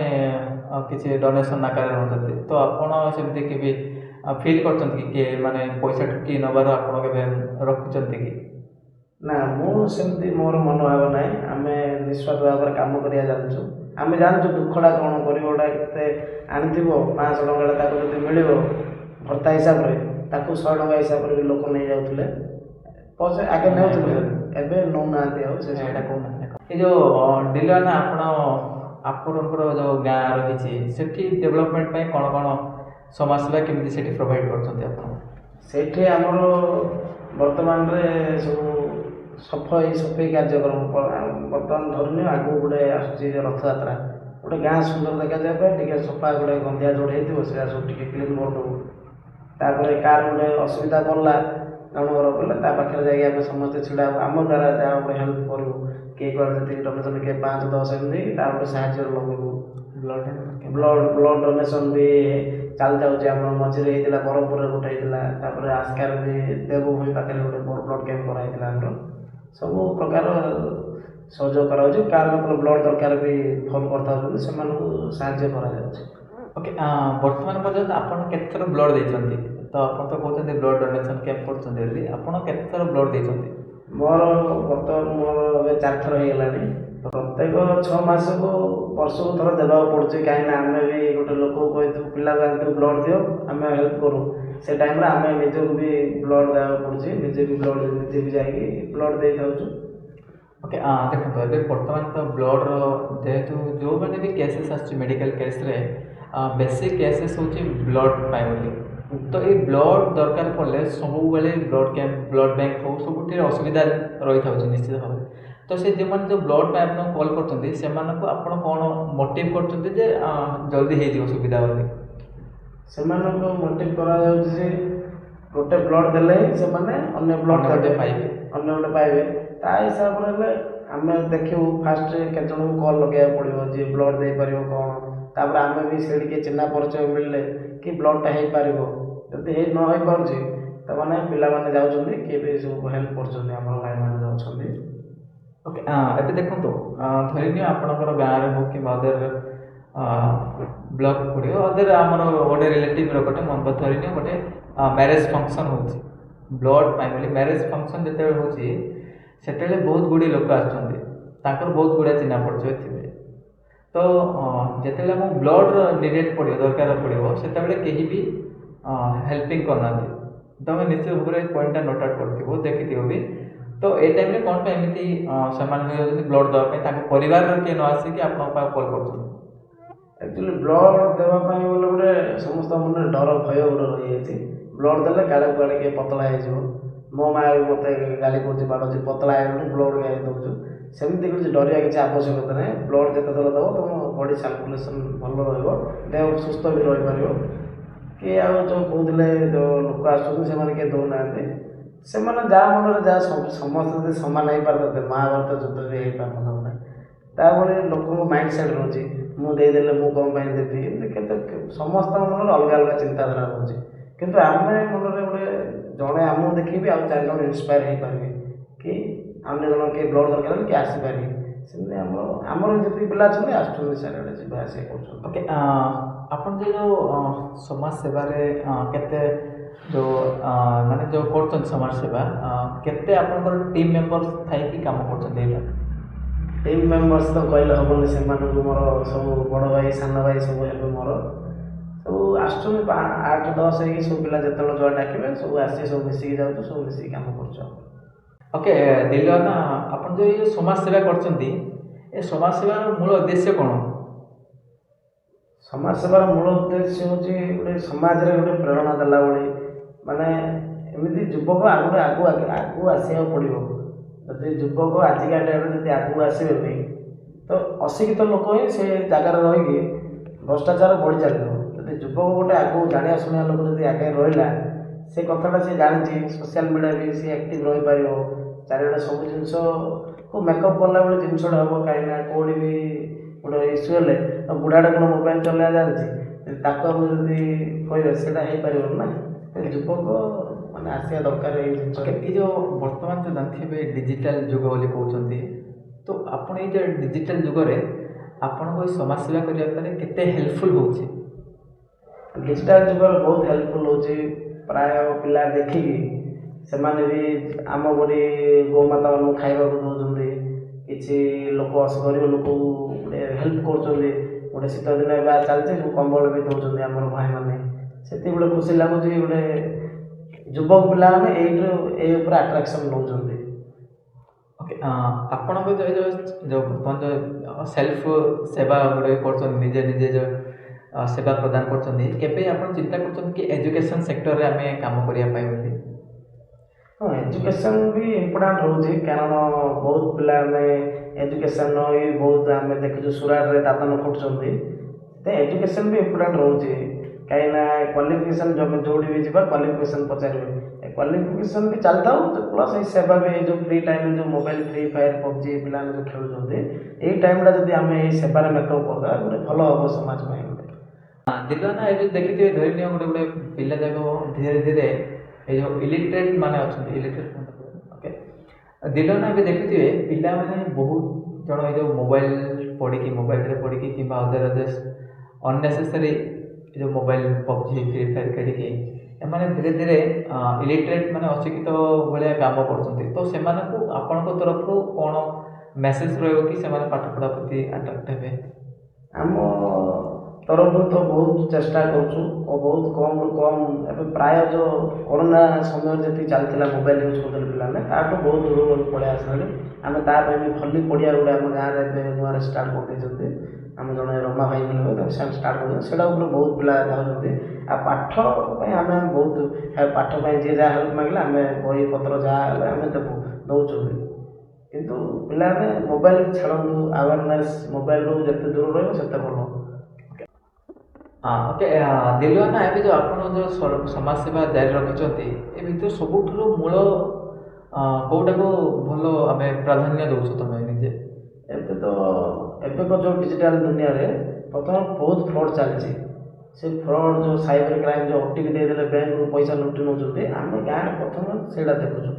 କିଛି ଡୋନେସନ୍ ଆକାରରେ ନେଉଛନ୍ତି। ତ ଆପଣ ସେମିତି କେବେ ଫିଲ୍ କରୁଛନ୍ତି କି ମାନେ ପଇସା ଠକି ନେବାର ଆପଣ କେବେ ରଖୁଛନ୍ତି କି? ନା, ମୁଁ ସେମିତି ମୋର ମନୋଭାବ ନାହିଁ। ଆମେ ନିଃସ୍ୱାର୍ଥ ଭାବରେ କାମ କରିବା ଜାଣିଛୁ। ଆମେ ଜାଣିଛୁ ଦୁଃଖଟା କ'ଣ, ଗରିବଟା କେତେ ଆଣିଥିବ 500 ଟଙ୍କାଟା ତାକୁ ଯଦି ମିଳିବ ଭର୍ତ୍ତା ହିସାବରେ, ତାକୁ 100 ଟଙ୍କା ହିସାବରେ ବି ଲୋକ ନେଇଯାଉଥିଲେ, ପଛେ ଆଗେ ନେଉଥିଲେ, ଏବେ ନେଉନାହାନ୍ତି ଆଉ। ସେଇଟା କହୁନାହାନ୍ତି। ଏ ଯେଉଁ ଡିଲୱାନା ଆପଣଙ୍କର ଯେଉଁ ଗାଁ ରହିଛି ସେଠି ଡେଭଲପମେଣ୍ଟ ପାଇଁ କ'ଣ କ'ଣ ସମାଜସେବା କେମିତି ସେଠି ପ୍ରୋଭାଇଡ଼ କରୁଛନ୍ତି ଆପଣ? ସେଇଠି ଆମର ବର୍ତ୍ତମାନରେ ସବୁ ସଫେଇ କାର୍ଯ୍ୟକ୍ରମ, ବର୍ତ୍ତମାନ ଧରିନିଅ ଆଗକୁ ଗୋଟେ ଆସୁଛି ରଥଯାତ୍ରା, ଗୋଟେ ଗାଁ ସୁନ୍ଦର ଦେଖାଯିବା ପାଇଁ ଟିକେ ସଫା ଗୋଟେ ଗନ୍ଧିଆ ଯୋଡ଼ ହେଇଥିବ, ସେଟା ସବୁ ଟିକେ କ୍ଲିନ୍ କରିଦେବୁ। ତାପରେ କାହାର ଗୋଟେ ଅସୁବିଧା ପଡ଼ିଲା ଜଣଙ୍କର ବୋଲେ ତା ପାଖରେ ଯାଇକି ଆମେ ସମସ୍ତେ ଛିଡ଼ା ହେବୁ, ଆମ ଦ୍ୱାରା ଯାହା ଗୋଟେ ହେଲ୍ପ କରିବୁ, କିଏ କୁଆଡ଼େ ଯେତିକି ଡୋନେସନ୍, କିଏ 5-10 ଏମିତି ତାର ଗୋଟେ ସାହାଯ୍ୟରେ ଲଗେଇବୁ। ବ୍ଲଡ଼ ଡୋନେସନ୍ ବି ଚାଲିଯାଉଛି। ଆମର ମଝିରେ ହେଇଥିଲା, ବ୍ରହ୍ମପୁରରେ ଗୋଟେ ହେଇଥିଲା, ତାପରେ ଆସ୍କାରେ ବି ଦେବଭୂମି ପାଖରେ ଗୋଟେ ବଡ଼ ବ୍ଲଡ଼ କ୍ୟାମ୍ପ କରାହେଇଥିଲା। ଆମର ସବୁ ପ୍ରକାର ସହଯୋଗ କରାଯାଉଛି। କାହାର ଯେତେବେଳେ ବ୍ଲଡ଼ ଦରକାର ବି ଫୋନ୍ କରିଥାଉଛନ୍ତି, ସେମାନଙ୍କୁ ସାହାଯ୍ୟ କରାଯାଉଛି। ଓକେ, ବର୍ତ୍ତମାନ ପର୍ଯ୍ୟନ୍ତ ଆପଣ କେତେଥର ବ୍ଲଡ଼ ଦେଇଛନ୍ତି? ତ ଆପଣ ତ କହୁଛନ୍ତି ବ୍ଲଡ଼ ଡୋନେସନ୍ କ୍ୟାମ୍ପ କରୁଛନ୍ତି ବୋଲି, ଆପଣ କେତେଥର ବ୍ଲଡ଼ ଦେଇଛନ୍ତି? ବର୍ତ୍ତମାନ ମୋର ଏବେ 4 ଥର ହେଇଗଲାଣି। ପ୍ରତ୍ୟେକ 6 ମାସକୁ ବର୍ଷକୁ ଥର ଦେବାକୁ ପଡ଼ୁଛି, କାହିଁକିନା ଆମେ ବି ଗୋଟେ ଲୋକକୁ କହିଥିବୁ ପିଲାକୁ ଆଣିଥିବୁ ବ୍ଲଡ଼ ଦିଅ, ଆମେ ହେଲ୍ପ କରୁ। ସେ ଟାଇମ୍ରେ ଆମେ ନିଜକୁ ବି ବ୍ଲଡ଼ ଦେବାକୁ ପଡ଼ୁଛି, ନିଜେ ବି ଯାଇକି ବ୍ଲଡ଼ ଦେଇଥାଉଛୁ। ଓକେ, ଦେଖନ୍ତୁ ଏବେ ବର୍ତ୍ତମାନ ତ ବ୍ଲଡ଼ର ଯେହେତୁ ଯେଉଁମାନେ ବି କେସେସ୍ ଆସୁଛି ମେଡ଼ିକାଲ କେସ୍ରେ, ବେଶୀ କେସେସ୍ ହେଉଛି ବ୍ଲଡ଼ ପାଇଁ ବୋଲି। ତ ଏଇ ବ୍ଲଡ଼ ଦରକାର ପଡ଼ିଲେ ସବୁବେଳେ ବ୍ଲଡ଼ କ୍ୟାମ୍ପ, ବ୍ଲଡ଼ ବ୍ୟାଙ୍କ ହଉ, ସବୁଥିରେ ଅସୁବିଧା ରହିଥାଉଛି ନିଶ୍ଚିତ ଭାବରେ। ତ ସେ ଯେଉଁମାନେ ଯେଉଁ ବ୍ଲଡ଼ ପାଇଁ ଆପଣଙ୍କୁ କଲ୍ କରୁଛନ୍ତି, ସେମାନଙ୍କୁ ଆପଣ କ'ଣ ମୋଟିଭ୍ କରୁଛନ୍ତି ଯେ ଜଲ୍ଦି ହେଇଯିବ ସୁବିଧା ବୋଲି? ସେମାନଙ୍କୁ ମୋଟିଭ୍ କରାଯାଉଛି ଯେ ଗୋଟେ ବ୍ଲଡ଼ ଦେଲେ ହିଁ ସେମାନେ ଅନ୍ୟ ବ୍ଲଡ଼ ପାଇବେ। ତା ହିସାବରେ ହେଲେ ଆମେ ଦେଖିବୁ ଫାଷ୍ଟରେ କେତେ ଜଣଙ୍କୁ କଲ୍ ଲଗାଇବାକୁ ପଡ଼ିବ, ଯିଏ ବ୍ଲଡ଼ ଦେଇପାରିବ କ'ଣ। ତାପରେ ଆମେ ବି ସେଇଠି କିଏ ଚିହ୍ନା ପରିଚୟ ମିଳିଲେ କି ବ୍ଲଡ଼ଟା ହେଇପାରିବ, ଯଦି ନ ହେଇପାରୁଛି ତାମାନେ ପିଲାମାନେ ଯାଉଛନ୍ତି, କିଏ ବି ସବୁ ହେଲ୍ପ କରୁଛନ୍ତି, ଆମର ଭାଇମାନେ ଯାଉଛନ୍ତି। ଓକେ, ଏବେ ଦେଖନ୍ତୁ ଧରିନିଅ ଆପଣଙ୍କର ଗାଁରେ ହଉ କିମ୍ବା ଅଦର ବ୍ଲକ ଗୁଡ଼ିକ, ଅଦର ଆମର ଗୋଟେ ରିଲେଟିଭ୍ର ଗୋଟେ ମନ ଧରିନିଅ ଗୋଟେ ମ୍ୟାରେଜ୍ ଫଙ୍କସନ୍ ହେଉଛି ବ୍ଲଡ଼ ପାଇଁ ବୋଲି। ମ୍ୟାରେଜ୍ ଫଙ୍କସନ୍ ଯେତେବେଳେ ହେଉଛି ସେତେବେଳେ ବହୁତ ଗୁଡ଼ିଏ ଲୋକ ଆସୁଛନ୍ତି, ତାଙ୍କର ବହୁତ ଗୁଡ଼ିଏ ଚିହ୍ନା ପରିଚୟ ଥିବେ। ତ ଯେତେବେଳେ ଆମକୁ ବ୍ଲଡ଼ର ନିଡ଼େଡ଼ ପଡ଼ିବ, ଦରକାର ପଡ଼ିବ, ସେତେବେଳେ କେହି ବି ହେଲ୍ପିଂ କରୁନାହାନ୍ତି। ତୁମେ ନିଶ୍ଚିତ ଭାବରେ ପଏଣ୍ଟଟା ନୋଟ୍ ଆଉଟ୍ କରିଥିବ, ଦେଖିଥିବ ବି। ତ ଏ ଟାଇମ୍ରେ କ'ଣ ପାଇଁ ଏମିତି ସେମାନେ ଯଦି ବ୍ଲଡ଼ ଦେବା ପାଇଁ ତାଙ୍କ ପରିବାରର କିଏ ନ ଆସିକି ଆପଣଙ୍କ ପାଖକୁ କଲ୍ କରୁଛନ୍ତି? ଆକ୍ଚୁଆଲି ବ୍ଲଡ଼ ଦେବା ପାଇଁ ବୋଲେ ଗୋଟେ ସମସ୍ତଙ୍କ ମନରେ ଡର ଭୟ ଗୋଟେ ରହିଯାଇଛି। ବ୍ଲଡ଼ ଦେଲେ କାଳେ କୁଆଡ଼େ କିଏ ପତଳା ହେଇଯିବ, ମୋ ମାଆ ବି ମୋତେ ଗାଳି କରୁଛି ବାଡ଼ୁଛି ପତଳା ହେଇଗଲୁ ବ୍ଲଡ଼ କାହିଁ ଦେଉଛୁ। ସେମିତି କିଛି ଡରିବା କିଛି ଆବଶ୍ୟକତା ନାହିଁ। ବ୍ଲଡ଼ ଯେତେଥର ଦେବ ତୁମ ବଡ଼ି ସାର୍କୁଲେସନ୍ ଭଲ ରହିବ, ଦେହ ସୁସ୍ଥ ବି ରହିପାରିବ। କି ଆଉ ଯେଉଁ କହୁଥିଲେ ଯେଉଁ ଲୋକ ଆସୁଛନ୍ତି ସେମାନେ କିଏ ଦେଉନାହାନ୍ତି, ସେମାନେ ଯାହା ମନରେ ଯାହା ସମସ୍ତେ ଯଦି ସମାନ ହେଇପାରିଥାନ୍ତେ ମହାଭାରତ ଯୁଦ୍ଧ ବି ହେଇପାରିଥାନ୍ତା ନାହିଁ। ତାପରେ ଲୋକଙ୍କ ମାଇଣ୍ଡ ସେଟ୍ ରହୁଛି ମୁଁ ଦେଇଦେଲେ ମୁଁ କ'ଣ ପାଇଁ ଦେବି, ଏମିତି କେତେ ସମସ୍ତଙ୍କ ମନରେ ଅଲଗା ଅଲଗା ଚିନ୍ତାଧାରା ରହୁଛି। କିନ୍ତୁ ଆମେ ମନରେ ଗୋଟେ ଜଣେ ଆମକୁ ଦେଖିବି ଆଉ 4 ଜଣ ଇନ୍ସପାୟାର ହେଇପାରିବେ କି ଅନ୍ୟ ଜଣ କିଏ ବ୍ଲଡ଼ ଦରକାର ହେଲେ କିଏ ଆସିପାରିବେ। ସେମିତି ଆମର ଯେତିକି ପିଲା ଅଛନ୍ତି ଆସୁଛନ୍ତି ଚାରିଆଡ଼େ ଯିବା ଆସିବା କରୁଛନ୍ତି। ଓକେ, ଆପଣ ଯେଉଁ ସମାଜ ସେବାରେ କେତେ ଯେଉଁ ମାନେ ଯେଉଁ କରୁଛନ୍ତି ସମାଜ ସେବା, କେତେ ଆପଣଙ୍କର ଟିମ୍ ମେମ୍ବର୍ସ ଥାଇକି କାମ କରୁଛନ୍ତି ଏଇଟା? ଟିମ୍ ମେମ୍ବର୍ସ ତ କହିଲେ ହେବନି, ସେମାନଙ୍କୁ ମୋର ସବୁ ବଡ଼ ଭାଇ ସାନ ଭାଇ ସବୁ ହେବେ ମୋର। ସବୁ ଆସୁଛନ୍ତି 8-10 ହେଇକି ସବୁ ପିଲା ଯେତେବେଳେ ଯୁଆଡ଼େ ଡାକିବେ ସବୁ ଆସି ସବୁ ମିଶିକି ଯାଉଛୁ, ସବୁ ମିଶିକି କାମ କରୁଛୁ। ଓକେ ଦିଲୱାନ, ଆପଣ ଯେଉଁ ଏ ସମାଜ ସେବା କରୁଛନ୍ତି ଏ ସମାଜ ସେବାର ମୂଳ ଉଦ୍ଦେଶ୍ୟ କ'ଣ? ସମାଜ ସେବାର ମୂଳ ଉଦ୍ଦେଶ୍ୟ ହେଉଛି ଗୋଟେ ସମାଜରେ ଗୋଟେ ପ୍ରେରଣା ଦେଲା ଭଳି, ମାନେ ଏମିତି ଯୁବକ ଆଗକୁ ଆସିବାକୁ ପଡ଼ିବ। ଯଦି ଯୁବକ ଆଜିକା ଡେଟ୍ରେ ଯଦି ଆଗକୁ ଆସିବେନି ତ ଅଶିକ୍ଷିତ ଲୋକ ହିଁ ସେ ଜାଗାରେ ରହିକି ଭ୍ରଷ୍ଟାଚାର ବଢ଼ି ଚାଲିବ। ଯଦି ଯୁବକ ଗୋଟେ ଆଗକୁ ଜାଣିବା ଶୁଣିବା ଲୋକ ଯଦି ଆଗରେ ରହିଲା, ସେ କଥାଟା ସେ ଜାଣିଛି, ସୋସିଆଲ ମିଡ଼ିଆ ବି ସେ ଆକ୍ଟିଭ୍ ରହିପାରିବ। ଚାରିଆଡ଼େ ସବୁ ଜିନିଷକୁ ମେକଅପ୍ କଲାଭଳି ଜିନିଷଟା ହେବ। କାହିଁକିନା କେଉଁଠି ବି ଗୋଟେ ଇସ୍ୟୁ ହେଲେ ବୁଢ଼ାଟା କ'ଣ ମୋବାଇଲ ଚଲେଇବା ଜାଣିଛି, ତାକୁ ଆମେ ଯଦି କହିବା ସେଇଟା ହେଇପାରିବନି ନା। ଯୁବକ ମାନେ ଆସିବା ଦରକାର ଏଇ ଜିନିଷ। ଏଇ ଯେଉଁ ବର୍ତ୍ତମାନ ଯେଉଁ ଜାଣିଥିବେ ଡିଜିଟାଲ ଯୁଗ ବୋଲି କହୁଛନ୍ତି, ତ ଆପଣ ଏଇ ଯେଉଁ ଡିଜିଟାଲ ଯୁଗରେ ଆପଣଙ୍କୁ ଏଇ ସମାଜ ସେବା କରିବା ପାଇଁ କେତେ ହେଲ୍ପଫୁଲ୍ ହେଉଛି? ଡିଜିଟାଲ ଯୁଗରେ ବହୁତ ହେଲ୍ପଫୁଲ୍ ହେଉଛି। ପ୍ରାୟ ପିଲା ଦେଖିକି ସେମାନେ ବି ଆମ ପରି ଗୋମାତାମାନଙ୍କୁ ଖାଇବାକୁ ଦେଉଛନ୍ତି, କିଛି ଲୋକ ଗରିବ ଲୋକକୁ ଗୋଟେ ହେଲ୍ପ କରୁଛନ୍ତି। ଗୋଟେ ଶୀତ ଦିନ ଏବେ ଚାଲିଛି ସବୁ କମ୍ବଳ ବି ଦେଉଛନ୍ତି ଆମର ଭାଇମାନେ। ସେତିକି ଗୋଟେ ଖୁସି ଲାଗୁଛି। ଗୋଟେ ଯୁବକ ପିଲାମାନେ ଏଇ ଉପରେ ଆଟ୍ରାକ୍ସନ୍ ନେଉଛନ୍ତି। ଓକେ, ଆପଣଙ୍କ ଯେଉଁ ବର୍ତ୍ତମାନ ଯେଉଁ ସେଲ୍ଫ ସେବା ଗୋଟେ କରୁଛନ୍ତି, ନିଜେ ଯେଉଁ ସେବା ପ୍ରଦାନ କରୁଛନ୍ତି, କେବେ ଆପଣ ଚିନ୍ତା କରୁଛନ୍ତି କି ଏଜୁକେସନ୍ ସେକ୍ଟରରେ ଆମେ କାମ କରିବା ପାଇଁ ବୋଲି? ହଁ, ଏଜୁକେସନ୍ ବି ଇମ୍ପୋର୍ଟାଣ୍ଟ ରହୁଛି। କାରଣ ବହୁତ ପିଲାମାନେ ଏଜୁକେସନ୍ ବି ବହୁତ ଆମେ ଦେଖୁଛୁ ସୁରାଟରେ ଦାଦନ ଖଟୁଛନ୍ତି। ତ ଏଜୁକେସନ୍ ବି ଇମ୍ପୋର୍ଟାଣ୍ଟ ରହୁଛି। କାହିଁକିନା କ୍ୱାଲିଫିକେସନ୍ ଯେଉଁଠି ବି ଯିବା କ୍ୱାଲିଫିକେସନ୍ ପଚାରିବେ। କ୍ୱାଲିଫିକେସନ୍ ବି ଚାଲିଥାଉ, ପ୍ଲସ୍ ଏଇ ସେବା ବି ଏଇ ଯେଉଁ ଫ୍ରି ଟାଇମ୍ରେ ଯେଉଁ ମୋବାଇଲ ଫ୍ରି ଫାୟାର ପବଜି ପିଲାମାନେ ଯେଉଁ ଖେଳୁଛନ୍ତି, ଏଇ ଟାଇମ୍ଟା ଯଦି ଆମେ ଏଇ ସେବାରେ ମେକଅପ୍ କରିଦେବା ଗୋଟେ ଭଲ ହେବ ସମାଜ ପାଇଁ। ଦିଲୱାନ, ଏବେ ଦେଖିଥିବେ ଧରିନିଅ ଗୋଟେ ପିଲା ଯାକ ଧୀରେ ଧୀରେ ଏଇ ଯେଉଁ ଇଲିଟରେଟ୍ ମାନେ ଅଛନ୍ତି, ଓକେ ଦିଲୱାନ, ଏବେ ଦେଖିଥିବେ ପିଲାମାନେ ବହୁତ ଜଣ ଏଇ ଯେଉଁ ମୋବାଇଲରେ ପଢ଼ିକି କିମ୍ବା ଅନନେସେସରି ଏ ଯେଉଁ ମୋବାଇଲ ପବଜି ଫ୍ରି ଫାୟାର ଖେଳିକି ଏମାନେ ଧୀରେ ଧୀରେ ଇଲିଟରେଟ୍ ମାନେ ଅଶିକ୍ଷିତ ଭଳିଆ କାମ କରୁଛନ୍ତି। ତ ସେମାନଙ୍କୁ ଆପଣଙ୍କ ତରଫରୁ କ'ଣ ମେସେଜ ରହିବ କି ସେମାନେ ପାଠପଢ଼ା ପ୍ରତି ଆଟ୍ରାକ୍ଟ ହେବେ? ଆମ ତରଫରୁ ତ ବହୁତ ଚେଷ୍ଟା କରୁଛୁ ଓ ବହୁତ କମ୍ରୁ କମ୍। ଏବେ ପ୍ରାୟ ଯେଉଁ କରୋନା ସମୟରେ ଯେତିକି ଚାଲିଥିଲା ମୋବାଇଲ ୟୁଜ୍ କରୁଥିଲେ ପିଲାମାନେ, ତାଠୁ ବହୁତ ଦୂରକୁ ପଳେଇ ଆସିଲାଣି। ଆମେ ତା ପାଇଁ ବି ଖଲି ପଡ଼ିଆ ଗୋଟେ ଆମ ଗାଁରେ ଏବେ ନୂଆରେ ଷ୍ଟାର୍ଟ କରିଦେଇଛନ୍ତି। ଆମ ଜଣେ ରମା ଭାଇ ବୋଲି ହେବେ, ତାଙ୍କୁ ସେମାନେ ଷ୍ଟାର୍ଟ କରିଛନ୍ତି। ସେଇଟା ଉପରେ ବହୁତ ପିଲା ଯାଉଛନ୍ତି। ଆଉ ପାଠ ପାଇଁ ଆମେ ବହୁତ ପାଠ ପାଇଁ ଯିଏ ଯାହା ହେଲ୍ପ ମାଗିଲେ ଆମେ ବହିପତ୍ର ଯାହା ହେଲେ ଆମେ ଦେଉଛୁ ବି। କିନ୍ତୁ ପିଲାମାନେ ମୋବାଇଲ ଛାଡ଼ନ୍ତୁ, ଆୱାରନେସ୍ ମୋବାଇଲରୁ ଯେତେ ଦୂର ରହିବ ସେତେ ଭଲ। ଓକେ ଦିଲୱାନ, ଏବେ ଯେଉଁ ଆପଣ ଯେଉଁ ସମାଜ ସେବା ଜାରି ରଖିଛନ୍ତି, ଏ ଭିତରୁ ସବୁଠାରୁ ମୂଳ କେଉଁଟାକୁ ଭଲ ଆମେ ପ୍ରାଧାନ୍ୟ ଦେଉଛୁ ତମେ ନିଜେ? ଏବେକ ଯେଉଁ ଡିଜିଟାଲ ଦୁନିଆରେ ପ୍ରଥମେ ବହୁତ ଫ୍ରଡ଼୍ ଚାଲିଛି। ସେ ଫ୍ରଡ଼୍ ଯେଉଁ ସାଇବର କ୍ରାଇମ୍ ଯେଉଁ OTP ଦେଇଦେଲେ ବ୍ୟାଙ୍କରୁ ପଇସା ଲୁଟି ନେଉଛନ୍ତି, ଆମେ ଗାଁରେ ପ୍ରଥମେ ସେଇଟା ଦେଖୁଛୁ।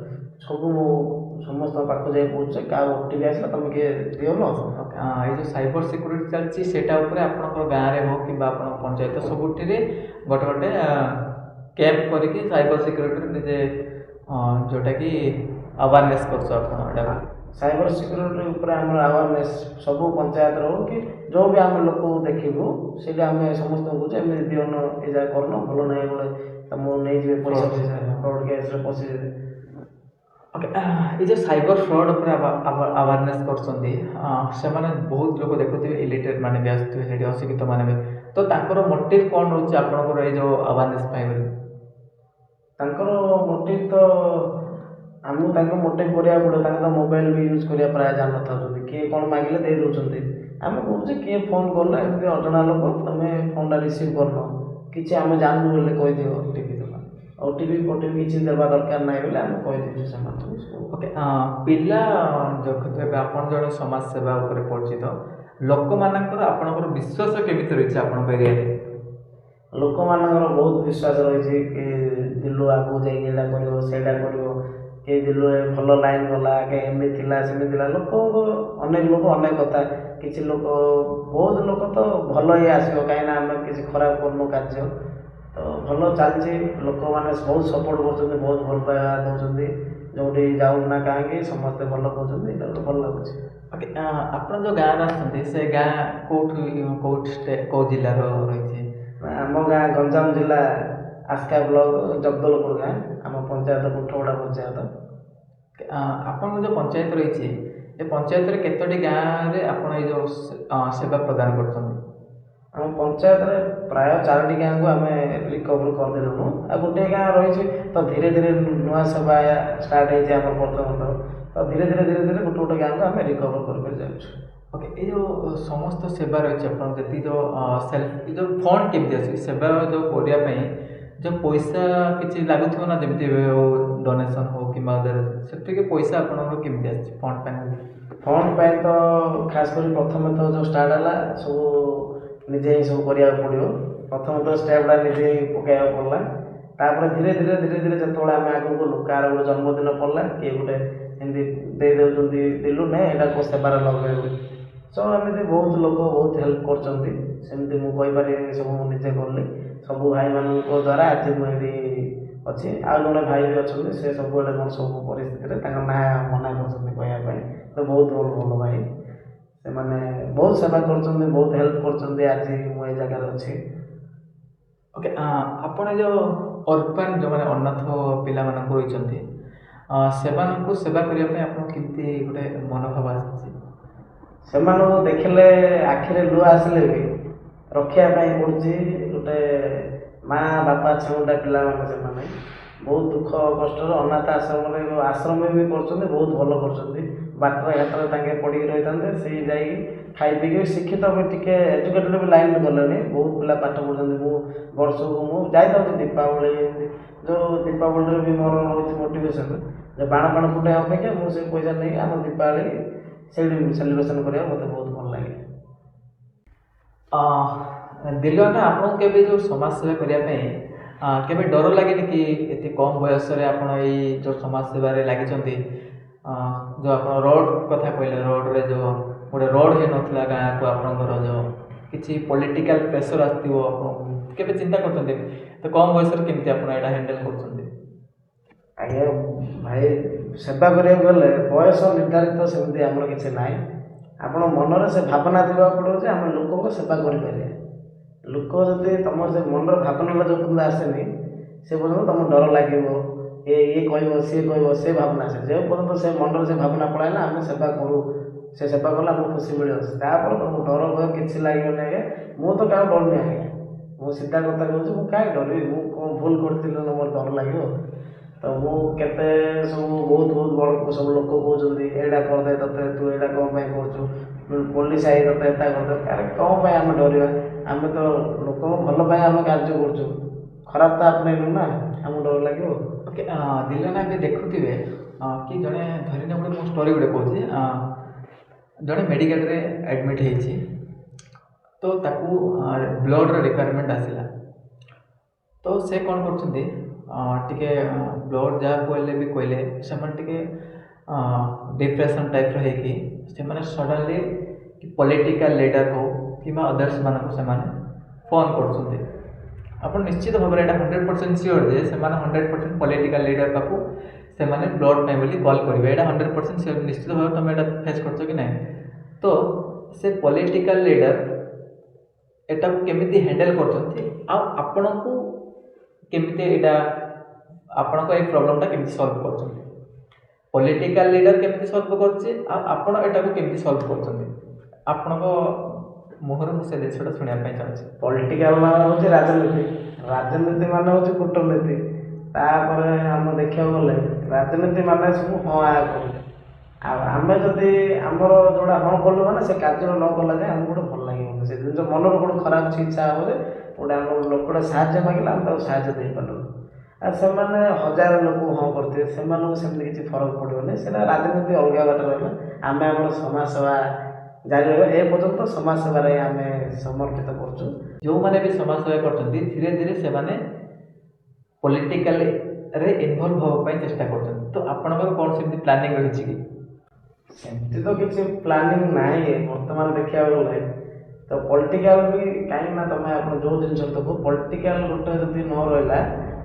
ସମସ୍ତଙ୍କ ପାଖକୁ ଯାଇ ପହଞ୍ଚୁଛେ, କାହା OTP ଆସିଲା ତମେ କିଏ ଦିଅନ। ଏଇ ଯେଉଁ ସାଇବର ସିକ୍ୟୁରିଟି ଚାଲିଛି ସେଇଟା ଉପରେ ଆପଣଙ୍କର ଗାଁରେ ହଉ କିମ୍ବା ଆପଣଙ୍କ ପଞ୍ଚାୟତ ସବୁଠିରେ ଗୋଟେ କ୍ୟାମ୍ପ କରିକି ସାଇବର ସିକ୍ୟୁରିଟିରେ ନିଜେ ଯେଉଁଟାକି ଆୱାରନେସ୍ କରୁଛ ଆପଣ ଏଇଟା? ସାଇବର ସିକ୍ୟୁରିଟି ଉପରେ ଆମର ଆୱାରନେସ୍ ସବୁ ପଞ୍ଚାୟତରେ ହଉ କି ଯେଉଁ ବି ଆମେ ଲୋକକୁ ଦେଖିବୁ ସେଇଟା ଆମେ ସମସ୍ତଙ୍କୁ କହୁଛୁ ଏମିତି ଦିଅନ, ଏ ଯାକ କରୁନ, ଭଲ ନାହିଁ, ଗୋଟେ ତମକୁ ନେଇଯିବେ ପଇସା ଫ୍ରଡ଼୍ କେସ୍ରେ ପଶିଯିବେ। ଓକେ, ଏଇ ଯେଉଁ ସାଇବର ଫ୍ରଡ଼୍ ଉପରେ ଆୱାରନେସ୍ କରୁଛନ୍ତି, ସେମାନେ ବହୁତ ଲୋକ ଦେଖୁଥିବେ ଇଲିଟରେଟ୍ ମାନେ ବି ଆସୁଥିବେ ସେଠି, ଅଶିକ୍ଷିତ ମାନେ ବି। ତ ତାଙ୍କର ମୋଟିଭ୍ କ'ଣ ରହୁଛି ଆପଣଙ୍କର ଏଇ ଯେଉଁ ଆୱାରନେସ୍ ପାଇଁ ବୋଲି? ତାଙ୍କର ମୋଟିଭ୍ ତ ଆମକୁ ତାଙ୍କୁ ମୋଟିଭ୍ କରିବାକୁ ପଡ଼ିବ। ତାଙ୍କ ତ ମୋବାଇଲ ବି ୟୁଜ୍ କରିବା ପ୍ରାୟ ଜାଣିନଥାଉଛନ୍ତି, କିଏ କ'ଣ ମାଗିଲେ ଦେଇ ଦେଉଛନ୍ତି। ଆମେ କହୁଛେ କିଏ ଫୋନ୍ କଲେ ଏମିତି ଅଜଣା ଲୋକ ତମେ ଫୋନ୍ଟା ରିସିଭ୍ କରୁନ, କିଛି ଆମେ ଜାଣିନୁ ବୋଲି କହିଦିଅ OTP ଦେବା। OTP ଫୋଟିପି କିଛି ଦେବା ଦରକାର ନାହିଁ ବୋଲି ଆମେ କହିଦେଉଛୁ ସେମାନଙ୍କୁ। ଓକେ, ପିଲା ଏବେ ଆପଣ ଜଣେ ସମାଜ ସେବା ଉପରେ ପରିଚିତ, ଲୋକମାନଙ୍କର ଆପଣଙ୍କର ବିଶ୍ୱାସ କେମିତି ରହିଛି ଆପଣଙ୍କ ଏରିଆରେ? ଲୋକମାନଙ୍କର ବହୁତ ବିଶ୍ୱାସ ରହିଛି କି ଦିଲୁ ଆଗକୁ ଯାଇକି ଏଇଟା କରିବ ସେଇଟା କରିବ, କି ଦିଲୁ ଭଲ ଲାଇନ୍ ଗଲା, କି ଏମିତି ଥିଲା ସେମିତି ଥିଲା। ଲୋକଙ୍କ ଅନେକ ଲୋକ ଅନେକ କଥା, କିଛି ଲୋକ ବହୁତ ଲୋକ ତ ଭଲ ହିଁ ଆସିବ, କାହିଁକିନା ଆମେ କିଛି ଖରାପ କରୁନୁ କାର୍ଯ୍ୟ, ତ ଭଲ ଚାଲିଛି। ଲୋକମାନେ ବହୁତ ସପୋର୍ଟ କରୁଛନ୍ତି, ବହୁତ ଭଲ ପାଇବା ଦେଉଛନ୍ତି। ଯେଉଁଠି ଯାଉନା କାହିଁକି ସମସ୍ତେ ଭଲ କହୁଛନ୍ତି, ଏଇଟା ଗୋଟେ ଭଲ ଲାଗୁଛି। ଓକେ, ଆପଣ ଯେଉଁ ଗାଁରେ ଆସୁଛନ୍ତି ସେ ଗାଁ କେଉଁ ଜିଲ୍ଲାର ରହିଛି? ଆମ ଗାଁ ଗଞ୍ଜାମ ଜିଲ୍ଲା ଆସ୍କା ବ୍ଲକ ଜଗଦଲପୁର ଗାଁ, ଆମ ପଞ୍ଚାୟତ କୁଠଗଡ଼ା ପଞ୍ଚାୟତ। ଆପଣଙ୍କ ଯେଉଁ ପଞ୍ଚାୟତ ରହିଛି ଏ ପଞ୍ଚାୟତରେ କେତୋଟି ଗାଁରେ ଆପଣ ଏଇ ଯେଉଁ ସେବା ପ୍ରଦାନ କରୁଛନ୍ତି? ଆମ ପଞ୍ଚାୟତରେ ପ୍ରାୟ 4ଟି ଗାଁକୁ ଆମେ ରିକଭର କରିଦେଲୁଣୁ, ଆଉ ଗୋଟିଏ ଗାଁ ରହିଛି। ତ ଧୀରେ ଧୀରେ ନୂଆ ସେବା ଷ୍ଟାର୍ଟ ହେଇଛି ଆମର ପ୍ରଥମତଃ, ତ ଧୀରେ ଧୀରେ ଗୋଟେ ଗୋଟେ ଗାଁକୁ ଆମେ ରିକଭର କରି ଯାଉଛୁ। ଓକେ, ଏଇ ଯେଉଁ ସମସ୍ତ ସେବା ରହିଛି ଆପଣ ଯେତିକି ଯେଉଁ ସେଲ୍ଫ ଏ ଯେଉଁ ଫଣ୍ଡ କେମିତି ଅଛି ସେବା ଯେଉଁ କରିବା ପାଇଁ ଯେଉଁ ପଇସା କିଛି ଲାଗୁଥିବ ନା, ଯେମିତି ହଉ ଡୋନେସନ୍ ହଉ କିମ୍ବା ସେତିକି ପଇସା ଆପଣଙ୍କର କେମିତି ଆସିଛି ଫଣ୍ଡ ପାଇଁ? ଫଣ୍ଡ ପାଇଁ ତ ଖାସ କରି ପ୍ରଥମେ ତ ଯେଉଁ ଷ୍ଟାର୍ଟ ହେଲା ସବୁ ନିଜେ ହିଁ ସବୁ କରିବାକୁ ପଡ଼ିବ। ପ୍ରଥମେ ତ ଷ୍ଟେପ୍ଟା ନିଜେ ହିଁ ପକାଇବାକୁ ପଡ଼ିଲା। ତାପରେ ଧୀରେ ଧୀରେ ଯେତେବେଳେ ଆମେ ଆଗକୁ ଗଲୁ, କାହାର ଗୋଟେ ଜନ୍ମଦିନ ପଡ଼ିଲା, କିଏ ଗୋଟେ ଏମିତି ଦେଇ ଦେଉଛନ୍ତି ଦିଲୁ ନେ ଏଇଟା କେଉଁ ସେବାରେ ଲଗେଇବୁ। ସୋ ଏମିତି ବହୁତ ଲୋକ ବହୁତ ହେଲ୍ପ କରୁଛନ୍ତି। ସେମିତି ମୁଁ କହିପାରିବିନି ସବୁ ମୁଁ ନିଜେ କଲି, ସବୁ ଭାଇମାନଙ୍କ ଦ୍ୱାରା ଆଜି ମୁଁ ଏଇଠି ଅଛି। ଆଉ ଜଣେ ଭାଇ ବି ଅଛନ୍ତି, ସେ ସବୁବେଳେ ମୋର ସବୁ ପରିସ୍ଥିତିରେ ତାଙ୍କ ନାଁ ମନା କରୁଛନ୍ତି କହିବା ପାଇଁ, ତ ବହୁତ ଭଲ ଭାଇ। ସେମାନେ ବହୁତ ସେବା କରୁଛନ୍ତି, ବହୁତ ହେଲ୍ପ କରୁଛନ୍ତି, ଆଜି ମୁଁ ଏଇ ଜାଗାରେ ଅଛି। ଓକେ, ଆପଣ ଯେଉଁ ଅର୍ଫାନ୍ ଯେଉଁମାନେ ଅନାଥ ପିଲାମାନଙ୍କୁ ରହିଛନ୍ତି ସେମାନଙ୍କୁ ସେବା କରିବା ପାଇଁ ଆପଣଙ୍କୁ କେମିତି ଗୋଟେ ମନୋଭାବ ଆସିଛି? ସେମାନଙ୍କୁ ଦେଖିଲେ ଆଖିରେ ଲୁହ ଆସିଲେ ବି ରଖିବା ପାଇଁ ପଡ଼ୁଛି। ଗୋଟେ ମା ବାପା ଛୁଆଟା ପିଲାମାନେ ସେମାନେ ବହୁତ ଦୁଃଖ କଷ୍ଟରେ ଅନାଥ ଆଶ୍ରମ ବି କରୁଛନ୍ତି, ବହୁତ ଭଲ କରୁଛନ୍ତି। ବାଟରେ ଘାଟରେ ତାଙ୍କେ ପଡ଼ିକି ରହିଥାନ୍ତେ, ସେଇ ଯାଇକି ଖାଇ ପିଇକି ଶିକ୍ଷିତ ବି ଟିକେ ଏଜୁକେଟେଡ଼ ବି ଲାଇନ୍ ଗଲେଣି, ବହୁତ ପିଲା ପାଠ ପଢ଼ୁଛନ୍ତି। ମୁଁ ବର୍ଷକୁ ମୁଁ ଯାଇଥାଉଛି ଦୀପାବଳି, ଯେଉଁ ଦୀପାବଳିରେ ବି ମୋର ରହୁଛି ମୋଟିଭେସନ୍ ଯେ ବାଣ ଫୁଟାଇବା ଅପେକ୍ଷା ମୁଁ ସେ ପଇସା ନେଇକି ଆମ ଦୀପାବଳି ସେଇଠି ସେଲିବ୍ରେସନ୍ କରିବାକୁ ମୋତେ ବହୁତ ଭଲ ଲାଗେ। ଦିଲୁଆନା, ଆପଣଙ୍କୁ କେବେ ଯେଉଁ ସମାଜ ସେବା କରିବା ପାଇଁ କେବେ ଡର ଲାଗେନି କି ଏତେ କମ୍ ବୟସରେ ଆପଣ ଏଇ ଯେଉଁ ସମାଜ ସେବାରେ ଲାଗିଛନ୍ତି? ଯେଉଁ ଆପଣ ରୋଡ଼ କଥା କହିଲେ, ରୋଡ଼ରେ ଯେଉଁ ଗୋଟେ ରୋଡ଼ ହେଇନଥିଲା ଗାଁକୁ, ଆପଣଙ୍କର ଯେଉଁ କିଛି ପଲିଟିକାଲ ପ୍ରେସର ଆସିଥିବ, ଆପଣଙ୍କୁ କେବେ ଚିନ୍ତା କରୁଛନ୍ତି? ତ କମ୍ ବୟସରେ କେମିତି ଆପଣ ଏଇଟା ହ୍ୟାଣ୍ଡେଲ୍ କରୁଛନ୍ତି? ଆଜ୍ଞା ଭାଇ, ସେବା କରିବାକୁ ଗଲେ ବୟସ ନିର୍ଦ୍ଧାରିତ ସେମିତି ଆମର କିଛି ନାହିଁ। ଆପଣ ମନରେ ସେ ଭାବନା ଥିବାକୁ ପଡ଼ିବ ଯେ ଆମେ ଲୋକଙ୍କ ସେବା କରିପାରିବା। ଲୋକ ଯଦି ତୁମର ସେ ମନର ଭାବନାଟା ଯେଉଁ ପର୍ଯ୍ୟନ୍ତ ଆସେନି, ସେ ପର୍ଯ୍ୟନ୍ତ ତୁମକୁ ଡର ଲାଗିବ, ଇଏ କହିବ ସିଏ କହିବ, ସେ ଭାବନା ଆସେ। ଯେଉଁ ପର୍ଯ୍ୟନ୍ତ ସେ ମନରେ ସେ ଭାବନା ପଳାଇଲା ଆମେ ସେବା କରୁ, ସେ ସେବା କଲେ ଆମକୁ ଖୁସି ମିଳିବ, ତାପରେ ତୁମକୁ ଡର ଭୟ କିଛି ଲାଗିବନି। ଆଜ୍ଞା ମୁଁ ତ କାହାକୁ ଡରୁନି ଆଜ୍ଞା, ମୁଁ ସିଧା କଥା କହୁଛି, ମୁଁ କାହିଁକି ଡରିବି? ମୁଁ କ'ଣ ଭୁଲ କରିଥିଲି ନା ମୋର ଡର ଲାଗିବ? ତ ମୁଁ କେତେ ସବୁ ବହୁତ ବଡ଼ ସବୁ ଲୋକ କହୁଛନ୍ତି ଏଇଟା କରିଦେ ତତେ, ତୁ ଏଇଟା କ'ଣ ପାଇଁ କରୁଛୁ, ପୋଲିସ ଆଇ ତତେ ଏଟା କରିଦେ। ଆରେ କ'ଣ ପାଇଁ ଆମେ ଡରିବା? ଆମେ ତ ଲୋକଙ୍କ ଭଲ ପାଇଁ ଆମେ କାର୍ଯ୍ୟ କରୁଛୁ, ଖରାପ ତ ଆପଣେଇନୁ ନା, ଆମକୁ ଡର ଲାଗିବ? ଓକେ, ଦିଲୁଆନା ଏବେ ଦେଖୁଥିବେ କି ଜଣେ ଧରିନିଅ ଗୋଟେ ମୁଁ ଷ୍ଟୋରି ଗୋଟେ କହୁଛି। ଜଣେ ମେଡ଼ିକାଲରେ ଆଡ଼ମିଟ୍ ହେଇଛି, ତ ତାକୁ ବ୍ଲଡ଼ର ରିକ୍ୱାରମେଣ୍ଟ ଆସିଲା। ତ ସେ କ'ଣ କରୁଛନ୍ତି, ଟିକେ ବ୍ଲଡ଼ ଯାହା କହିଲେ ସେମାନେ ଟିକେ ଡିପ୍ରେସନ୍ ଟାଇପ୍ର ହେଇକି ସେମାନେ ସଡନ୍ଲି ପଲିଟିକାଲ ଲିଡର ହଉ କିମ୍ବା ଅଦର୍ସମାନଙ୍କୁ ସେମାନେ ଫୋନ୍ କରୁଛନ୍ତି। ଆପଣ ନିଶ୍ଚିତ ଭାବରେ ଏଇଟା 100% ସିଓର ଯେ ସେମାନେ 100% ପଲିଟିକାଲ ଲିଡର ପାଖକୁ ସେମାନେ ବ୍ଲଡ଼ ପାଇଁ ବୋଲି କଲ୍ କରିବେ। ଏଇଟା 100% ସିଓର, ନିଶ୍ଚିତ ଭାବରେ ତୁମେ ଏଇଟା ଫେସ୍ କରୁଛ କି ନାହିଁ? ତ ସେ ପଲିଟିକାଲ ଲିଡର ଏଟାକୁ କେମିତି ହ୍ୟାଣ୍ଡେଲ୍ କରୁଛନ୍ତି, ଆଉ ଆପଣଙ୍କୁ କେମିତି ଏଇଟା ଆପଣଙ୍କ ଏଇ ପ୍ରୋବ୍ଲେମଟା କେମିତି ସଲ୍ଭ କରୁଛନ୍ତି? ପଲିଟିକାଲ ଲିଡର କେମିତି ସଲ୍ଭ କରୁଛି, ଆଉ ଆପଣ ଏଟାକୁ କେମିତି ସଲ୍ଭ କରୁଛନ୍ତି? ଆପଣଙ୍କ ମୁହଁରୁ ମୁଁ ସେ ଜିନିଷଟା ଶୁଣିବା ପାଇଁ ଚାହୁଁଛି। ପଲିଟିକାଲ ମାନେ ହେଉଛି ରାଜନୀତି, ରାଜନୀତି ମାନେ ହେଉଛି କୂଟନୀତି। ତାପରେ ଆମେ ଦେଖିବାକୁ ଗଲେ ରାଜନୀତି ମାନେ ସବୁ ହଁ ଆ କରୁ। ଆଉ ଆମେ ଯଦି ଆମର ଯୋଉଟା ହଁ କଲୁ ମାନେ ସେ କାର୍ଯ୍ୟ ନ କଲା ଯାଏ ଆମକୁ ଗୋଟେ ଭଲ ଲାଗିବନି। ସେ ଜିନିଷ ମନରୁ ଗୋଟେ ଖରାପ ଇଚ୍ଛା ହବ ଯେ ଗୋଟେ ଆମ ଲୋକଟା ସାହାଯ୍ୟ ମାଗିଲା ଆମେ ତାକୁ ସାହାଯ୍ୟ ଦେଇପାରିଲୁ। ଆଉ ସେମାନେ ହଜାର ଲୋକ ହଁ କରିଥିବେ ସେମାନଙ୍କୁ ସେମିତି କିଛି ଫରକ ପଡ଼ିବନି। ସେଇଟା ରାଜନୀତି ଅଲଗା ବାଟ ରହିଲା। ଆମେ ଆମର ସମାଜ ସେବା ଜାରି ରହିବା। ଏ ପର୍ଯ୍ୟନ୍ତ ସମାଜ ସେବାରେ ଆମେ ସମର୍ପିତ କରୁଛୁ। ଯେଉଁମାନେ ବି ସମାଜ ସେବା କରୁଛନ୍ତି ଧୀରେ ଧୀରେ ସେମାନେ ପଲିଟିକାଲରେ ଇନଭଲ୍ଭ ହେବା ପାଇଁ ଚେଷ୍ଟା କରୁଛନ୍ତି। ତ ଆପଣଙ୍କର କ'ଣ ସେମିତି ପ୍ଲାନିଂ ରହିଛି କି? ସେମିତି ତ କିଛି ପ୍ଲାନିଂ ନାହିଁ ବର୍ତ୍ତମାନ ଦେଖିବାକୁ ଗଲେ। ତ ପଲିଟିକାଲ ବି କାହିଁକି ନା ତମେ ଆପଣ ଯେଉଁ ଜିନିଷ ଦେଖ ପଲିଟିକାଲ ଗୋଟେ ଯଦି ନ ରହିଲା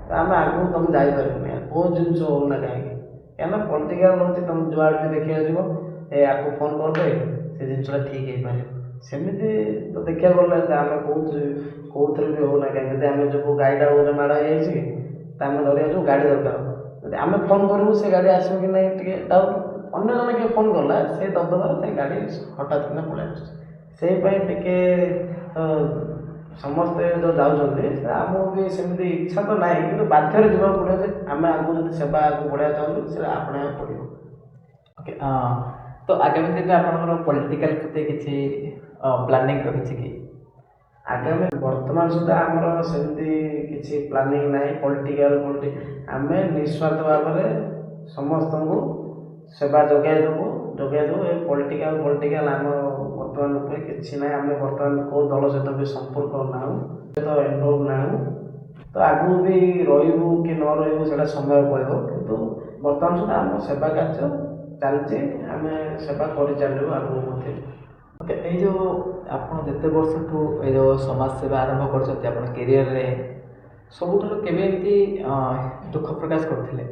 ତ ଆମେ ଆଗକୁ ତମେ ଯାଇପାରିବନି। କେଉଁ ଜିନିଷ ହେଉନା କାହିଁକି କାହିଁକିନା ପଲିଟିକାଲ ହେଉଛି ତମେ ଯୁଆଡ଼େ ବି ଦେଖିବାକୁ ଯିବ ଆକୁ ଫୋନ୍ କରିଦେ ସେ ଜିନିଷଟା ଠିକ୍ ହେଇପାରିବ। ସେମିତି ତ ଦେଖିବାକୁ ଗଲେ ଆମେ କେଉଁଥିରେ ବି ହେଉନା କାହିଁକି ଯଦି ଆମେ ଯିବୁ ଗାଡ଼ିଟା ଗୋଟେ ମାଡ଼ ହେଇଯାଇଛି ତ ଆମେ ଧରିବାକୁ ଯିବୁ ଗାଡ଼ି ଦରକାର। ଯଦି ଆମେ ଫୋନ୍ କରିବୁ ସେ ଗାଡ଼ି ଆସିବ କି ନାହିଁ ଟିକେ ଡାଉଟ୍। ଅନ୍ୟ ଜଣେ କିଏ ଫୋନ୍ କଲା ସେ ଦବଦବାରେ ସେ ଗାଡ଼ି ହଠାତ୍ କିନା ପଳେଇ ଆସୁଛି। ସେଇପାଇଁ ଟିକେ ସମସ୍ତେ ଯେଉଁ ଯାଉଛନ୍ତି ସେ ଆମକୁ ବି ସେମିତି ଇଚ୍ଛା ତ ନାହିଁ କିନ୍ତୁ ବାଧ୍ୟରେ ଯିବାକୁ ପଡ଼ିବ ଯେ ଆମେ ଆଗକୁ ଯଦି ସେବା ଆଗକୁ ବଢ଼ିବାକୁ ଚାହୁଁଛୁ ସେଟା ଆପଣେଇବାକୁ ପଡ଼ିବ। ଓକେ, ତ ଆଗାମୀ ଦିନରେ ଆପଣଙ୍କର ପଲିଟିକାଲ ପ୍ରତି କିଛି ପ୍ଲାନିଂ ରହିଛି କି? ଆଗାମୀ ବର୍ତ୍ତମାନ ସୁଦ୍ଧା ଆମର ସେମିତି କିଛି ପ୍ଲାନିଂ ନାହିଁ ପଲିଟିକାଲ ଆମେ ନିଃସ୍ୱାର୍ଥ ଭାବରେ ସମସ୍ତଙ୍କୁ ସେବା ଯୋଗାଇ ଦେବୁ ଏ ପଲିଟିକାଲ ଆମ ବର୍ତ୍ତମାନ ଉପରେ କିଛି ନାହିଁ। ଆମେ ବର୍ତ୍ତମାନ କେଉଁ ଦଳ ସହିତ ବି ସମ୍ପର୍କ ନାହୁଁ ସହିତ ଇନଭଲ୍ଭ ନାହୁଁ। ତ ଆଗକୁ ବି ରହିବୁ କି ନ ରହିବୁ ସେଇଟା ସମୟ କହିବ କିନ୍ତୁ ବର୍ତ୍ତମାନ ସୁଦ୍ଧା ଆମ ସେବା କାର୍ଯ୍ୟ ଚାଲିଛି। ଆମେ ସେବା କରିଚାଲିବୁ ଆଗକୁ ମଧ୍ୟ। ଓକେ, ଏଇ ଯେଉଁ ଆପଣ ଯେତେ ବର୍ଷଠୁ ଏଇ ଯେଉଁ ସମାଜ ସେବା ଆରମ୍ଭ କରିଛନ୍ତି ଆପଣ କ୍ୟାରିୟରରେ ସବୁଠାରୁ କେବେ ଏମିତି ଦୁଃଖ ପ୍ରକାଶ କରିଥିଲେ?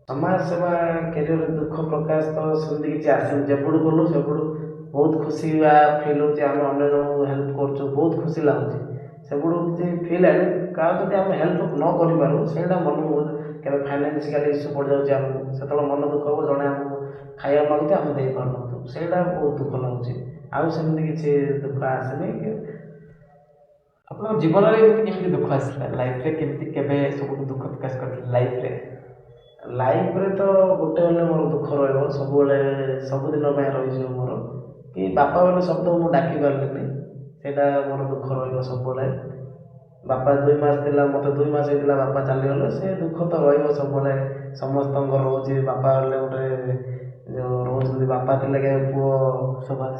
ସମାଜ ସେବା କ୍ୟାରିୟରରେ ଦୁଃଖ ପ୍ରକାଶ ତ ସେମିତି କିଛି ଆସିନି। ଯେପଟୁ ଗଲୁ ସେପଟୁ ବହୁତ ଖୁସି ବା ଫିଲ୍ ହେଉଛି। ଆମେ ଅନ୍ୟ ଜଣଙ୍କୁ ହେଲ୍ପ କରୁଛୁ ବହୁତ ଖୁସି ଲାଗୁଛି। ସେପଟୁ କିଛି ଫିଲ୍ ଆଣି କାହାକୁ ଯଦି ଆମେ ହେଲ୍ପ ନ କରିପାରୁ ସେଇଟା ମନକୁ କେବେ ଫାଇନାନ୍ସିଆଲି ଇସ୍ୟୁ ପଡ଼ିଯାଉଛି ଆମକୁ ସେତେବେଳେ ମନ ଦୁଃଖ ହେବ। ଜଣେ ଆମକୁ ଖାଇବାକୁ ମାଗୁଛି ଆମେ ଦେଇପାରୁନୁ ସେଇଟା ବହୁତ ଦୁଃଖ ଲାଗୁଛି। ଆଉ ସେମିତି କିଛି ଦୁଃଖ ଆସିନି। ଆପଣଙ୍କ ଜୀବନରେ ଏମିତି କେମିତି ଦୁଃଖ ଆସିଲା ଲାଇଫରେ କେମିତି କେବେ ସବୁଠୁ ଦୁଃଖ ପ୍ରକାଶ କରିଥିଲେ ଲାଇଫରେ? ଲାଇଫରେ ତ ଗୋଟେ ହେଲେ ମୋର ଦୁଃଖ ରହିବ ସବୁବେଳେ ସବୁଦିନ ପାଇଁ ରହିଯିବ ମୋର କି ବାପା ବୋଲି ଶବ୍ଦ ମୁଁ ଡାକି ପାରିଲିନି ସେଇଟା ମୋର ଦୁଃଖ ରହିବ ସବୁବେଳେ। ବାପା 2 ମାସ ଥିଲା ମୋତେ 2 ମାସ ହେଇଥିଲା ବାପା ଚାଲିଗଲେ ସେ ଦୁଃଖ ତ ରହିବ ସବୁବେଳେ ସମସ୍ତଙ୍କର ରହୁଛି। ବାପା ହେଲେ ଗୋଟେ ଯେଉଁ ରହୁଛନ୍ତି ବାପା ଥିଲେ କେବେ ପୁଅ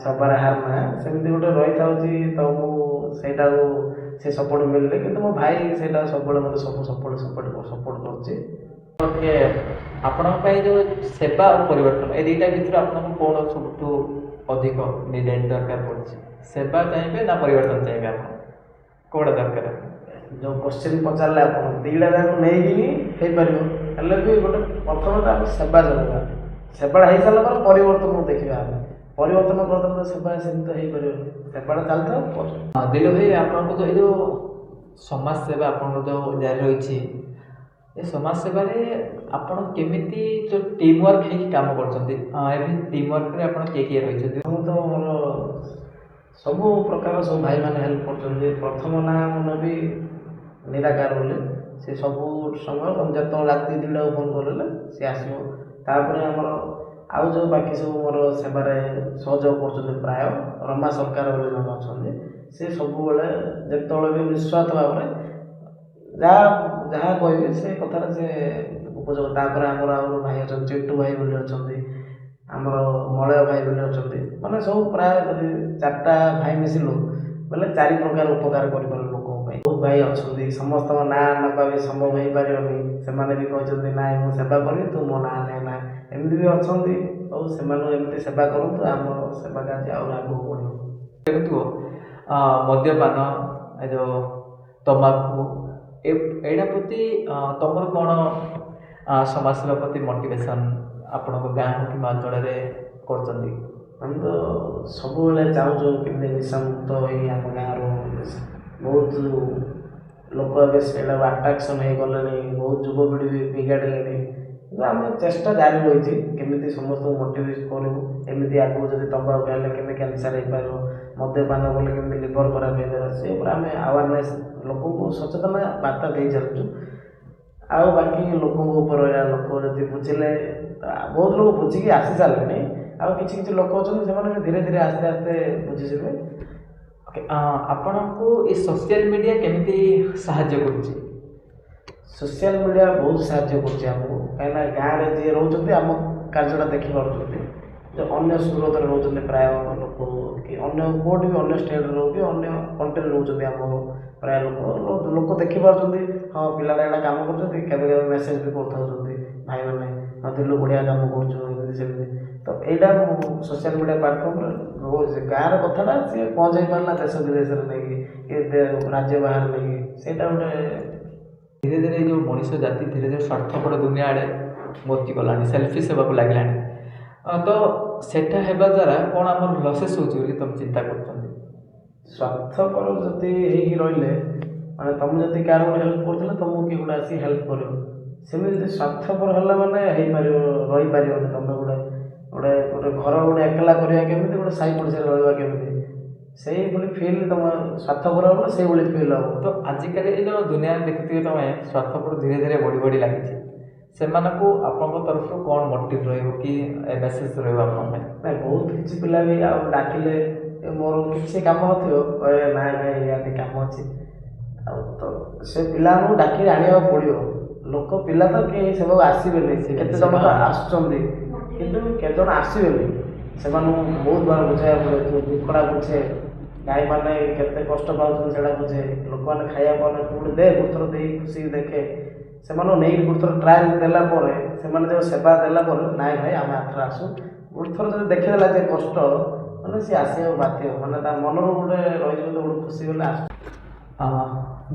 ସବାରେ ହାର ନା ସେମିତି ଗୋଟେ ରହିଥାଉଛି। ତ ମୁଁ ସେଇଟାକୁ ସେ ସପୋର୍ଟ ମିଳିଲେ କିନ୍ତୁ ମୋ ଭାଇ ସେଇଟା ସବୁବେଳେ ମୋତେ ସବୁ ସପୋର୍ଟ କରୁଛି। ଟିକେ ଆପଣଙ୍କ ପାଇଁ ଯେଉଁ ସେବା ଆଉ ପରିବର୍ତ୍ତନ ଏ ଦୁଇଟା ଭିତରୁ ଆପଣଙ୍କୁ କ'ଣ ସବୁଠୁ ଅଧିକ ନିଡେଡ୍ ଦରକାର ପଡ଼ୁଛି? ସେବା ଚାହିଁବେ ନା ପରିବର୍ତ୍ତନ ଚାହିଁବେ? ଆପଣ କେଉଁଟା ଦରକାର? ଯେଉଁ କୋଶ୍ଚିନ୍ ପଚାରିଲେ ଆପଣ ଦୁଇଟା ଯାକ ନେଇକି ହିଁ ହେଇପାରିବ। ହେଲେ ବି ଗୋଟେ ପ୍ରଥମେ ତ ଆମେ ସେବା ଜଣାଇବା ସେବାଟା ହେଇସାରିଲା ପରେ ପରିବର୍ତ୍ତନକୁ ଦେଖିବା। ଆମେ ପରିବର୍ତ୍ତନ କରିଦେଲେ ତ ସେବା ସେମିତି ହେଇପାରିବନି। ସେବାଟା ଚାଲିଥାଉ। ଦିଲ୍ଲୀ ଭାଇ ଆପଣଙ୍କ ଯେଉଁ ଏଇ ଯେଉଁ ସମାଜ ସେବା ଆପଣଙ୍କର ଯେଉଁ ଜାରି ରହିଛି ଏ ସମାଜ ସେବାରେ ଆପଣ କେମିତି ଯେଉଁ ଟିମ୍ ୱାର୍କ ହେଇକି କାମ କରୁଛନ୍ତି ଏବେ ଟିମ୍ ୱାର୍କରେ ଆପଣ କିଏ କିଏ ରହିଛନ୍ତି? ମୁଁ ତ ମୋର ସବୁ ପ୍ରକାର ସବୁ ଭାଇମାନେ ହେଲ୍ପ କରୁଛନ୍ତି। ପ୍ରଥମ ନାଁ ମୁଁ ନେବି ନିରାକାର ବୋଲି ସେ ସବୁ ସମୟ ଯେତେବେଳେ ରାତି 2ଟାକୁ ଫୋନ୍ କରିଲେ ସେ ଆସିବ। ତାପରେ ଆମର ଆଉ ଯେଉଁ ବାକି ସବୁ ମୋର ସେବାରେ ସହଯୋଗ କରୁଛନ୍ତି ପ୍ରାୟ ରମା ସରକାର ବୋଲି ଜଣେ ଅଛନ୍ତି ସେ ସବୁବେଳେ ଯେତେବେଳେ ବି ନିଃସ୍ୱାର୍ଥ ଭାବରେ ଯାହା କହିବେ ସେ କଥାରେ ସେ ଉପଯୋଗ। ତାପରେ ଆମର ଆଉ ଭାଇ ଅଛନ୍ତି ଚିଣ୍ଟୁ ଭାଇ ବୋଲି ଅଛନ୍ତି ଆମର ମଳୟ ଭାଇ ବୋଲି ଅଛନ୍ତି। ମାନେ ସବୁ ପ୍ରାୟ ଯଦି 4ଟା ଭାଇ ମିଶିଲୁ ବୋଲେ 4 ପ୍ରକାର ଉପକାର କରିପାରିଲୁ ଲୋକଙ୍କ ପାଇଁ। ବହୁତ ଭାଇ ଅଛନ୍ତି ସମସ୍ତଙ୍କ ନାଁ ନେବା ବି ସମ୍ଭବ ହେଇପାରିବନି। ସେମାନେ ବି କହିଛନ୍ତି ନାଇଁ ମୁଁ ସେବା କରିବି ତୁ ମୋ ନାଁ ନେ ନା ଏମିତି ବି ଅଛନ୍ତି। ଆଉ ସେମାନଙ୍କୁ ଏମିତି ସେବା କରନ୍ତୁ ଆମ ସେବା କାର୍ଯ୍ୟ ଆହୁରି ଆଗକୁ ବଢ଼ିବ। ଦେଖୁଥିବ ମଦ୍ୟପାନ ଏ ଯେଉଁ ତମ୍ବାଖୁ ଏଇଟା ପ୍ରତି ତମର କ'ଣ ସମାଜସେବା ପ୍ରତି ମୋଟିଭେସନ୍ ଆପଣଙ୍କ ଗାଁ କିମ୍ବା ଅଞ୍ଚଳରେ କରୁଛନ୍ତି? ଆମେ ତ ସବୁବେଳେ ଚାହୁଁଛୁ କେମିତି ନିଶାମୁକ୍ତ ହୋଇ ଆମ ଗାଁର ବହୁତ ଲୋକ ଏବେ ସେଇଟାକୁ ଆଟ୍ରାକ୍ସନ୍ ହେଇଗଲେଣି। ବହୁତ ଯୁବପିଢ଼ି ବି ବିଗାଡ଼ିଲେଣି କିନ୍ତୁ ଆମେ ଚେଷ୍ଟା ଜାରି ରହିଛି କେମିତି ସମସ୍ତଙ୍କୁ ମୋଟିଭେଟ୍ କରିବୁ। ଏମିତି ଆଗକୁ ଯଦି ତମ୍ବାଖୁ ଖାଇଲେ କେମିତି କ୍ୟାନ୍ସର ହେଇପାରିବ ମଦ୍ୟପାନ କଲେ କେମିତି ଲିଭର ଖରାପ ହେଇପାରିବ ସେ ଉପରେ ଆମେ ଆୱାରନେସ୍ ଲୋକଙ୍କୁ ସଚେତନ ବାର୍ତ୍ତା ଦେଇ ଚାଲିଛୁ। ଆଉ ବାକି ଲୋକଙ୍କ ଉପରେ ରହିଲା, ଲୋକ ଯଦି ବୁଝିଲେ ବହୁତ ଲୋକ ବୁଝିକି ଆସି ସାରିଲେଣି, ଆଉ କିଛି କିଛି ଲୋକ ଅଛନ୍ତି ସେମାନେ ବି ଧୀରେ ଧୀରେ ଆସ୍ତେ ଆସ୍ତେ ବୁଝିଯିବେ। ଓକେ, ଆପଣଙ୍କୁ ଏ ସୋସିଆଲ ମିଡ଼ିଆ କେମିତି ସାହାଯ୍ୟ କରୁଛି? ସୋସିଆଲ ମିଡ଼ିଆ ବହୁତ ସାହାଯ୍ୟ କରୁଛି ଆମକୁ, କାହିଁକିନା ଗାଁରେ ଯିଏ ରହୁଛନ୍ତି ଆମ କାର୍ଯ୍ୟଟା ଦେଖିପାରୁଛନ୍ତି, ଯେ ଅନ୍ୟ ସୁରତରେ ରହୁଛନ୍ତି ପ୍ରାୟ ଲୋକ, କି ଅନ୍ୟ କେଉଁଠି ବି ଅନ୍ୟ ଷ୍ଟେଟ୍ରେ ରହୁ କି ଅନ୍ୟ କଣ୍ଟ୍ରିରେ ରହୁଛନ୍ତି ଆମ ପ୍ରାୟ ଲୋକ ଦେଖିପାରୁଛନ୍ତି। ହଁ ପିଲାଟା ଏଇଟା କାମ କରୁଛନ୍ତି, କେବେ କେବେ ମେସେଜ୍ ବି କରିଥାଉଛନ୍ତି ଭାଇମାନେ, ହଁ ଦିଲୁ ବଢ଼ିଆ କାମ କରୁଛୁ, ଏମିତି ସେମିତି। ତ ଏଇଟା ମୁଁ ସୋସିଆଲ ମିଡ଼ିଆ ପ୍ଲାଟଫର୍ମରେ ଗାଁର କଥାଟା ସିଏ ପହଞ୍ଚାଇ ପାରିଲା ଦେଶ ବିଦେଶରେ ନେଇକି, କି ରାଜ୍ୟ ବାହାରେ ନେଇକି, ସେଇଟା ଗୋଟେ ଧୀରେ ଧୀରେ ଯେଉଁ ମଣିଷ ଜାତି ଧୀରେ ଧୀରେ ସ୍ୱାର୍ଥପର ଦୁନିଆ ଆଡ଼େ ଗତି କଲାଣି, ସେଲ୍ଫିସ୍ ହେବାକୁ ଲାଗିଲାଣି। ତ ସେଟା ହେବା ଦ୍ୱାରା କ'ଣ ଆମର ଲସେସ୍ ହେଉଛି ବୋଲି ତୁମେ ଚିନ୍ତା କରୁଛନ୍ତି? ସ୍ୱାର୍ଥପର ଯଦି ହେଇକି ରହିଲେ, ମାନେ ତୁମେ ଯଦି କାହାର ଗୋଟେ ହେଲ୍ପ କରୁଥିଲେ ତୁମକୁ କିଏ ଗୋଟେ ଆସିକି ହେଲ୍ପ କରିବ, ସେମିତି ଯଦି ସ୍ୱାର୍ଥପର ହେଲା ମାନେ ହେଇପାରିବ ରହିପାରିବନି। ତୁମେ ଗୋଟେ ଘର ଗୋଟେ ଏକଲା କରିବା କେମିତି, ଗୋଟେ ସାହି ପଡ଼ିଶାରେ ରହିବା କେମିତି, ସେଇଭଳି ଫିଲ୍ ତୁମ ସ୍ୱାର୍ଥପର ହେବ, ସେଇଭଳି ଫିଲ୍ ହେବ। ତ ଆଜିକାଲି ଏ ଯେଉଁ ଦୁନିଆରେ ଦେଖୁଥିବେ ତୁମେ ସ୍ୱାର୍ଥପର ଧୀରେ ଧୀରେ ବଢ଼ି ବଢ଼ି ଲାଗିଛି, ସେମାନଙ୍କୁ ଆପଣଙ୍କ ତରଫରୁ କ'ଣ ମୋଟିଭ୍ ରହିବ କି ମେସେଜ୍ ରହିବ ଆପଣଙ୍କ ପାଇଁ? ନାଇଁ, ବହୁତ କିଛି ପିଲା ବି ଆଉ ଡାକିଲେ ମୋର କିଛି କାମ ନଥିବ, କହିବେ ନାଇଁ ଭାଇ ଏଠି କାମ ଅଛି, ଆଉ ତ ସେ ପିଲାମାନଙ୍କୁ ଡାକି ଆଣିବାକୁ ପଡ଼ିବ। ଲୋକ ପିଲା ତ କେହି ସେବାକୁ ଆସିବେନି, କେତେ ଜଣ ତ ଆସୁଛନ୍ତି କିନ୍ତୁ କେତେଜଣ ଆସିବେନି, ସେମାନଙ୍କୁ ବହୁତ ବାର ବୁଝାଇବାକୁ ପଡ଼ିବ। ଦୁଃଖଟା ବୁଝେ, ଗାଈମାନେ କେତେ କଷ୍ଟ ପାଉଛନ୍ତି ସେଇଟା ବୁଝେ, ଲୋକମାନେ ଖାଇବା ପାଉନି, ତୁ ଗୋଟେ ଦେ ଗୋଟେ ଥର ଦେଇ ଖୁସିକି ଦେଖେ, ସେମାନଙ୍କୁ ନେଇକି ଗୋଟେ ଥର ଟ୍ରାଏଲ୍ ଦେଲା ପରେ, ସେମାନେ ଯେଉଁ ସେବା ଦେଲା ପରେ, ନାଇଁ ଭାଇ ଆମେ ଆଥର ଆସୁ, ଗୋଟେ ଥର ଯଦି ଦେଖିଦେଲା ଯେ କଷ୍ଟ, ମାନେ ସିଏ ଆସିବାକୁ ବାଧ୍ୟ, ମାନେ ତା ମନରୁ ଗୋଟେ ରହିଯିବ ତ ଗୋଟେ ଖୁସି ଗଲେ ଆସୁ।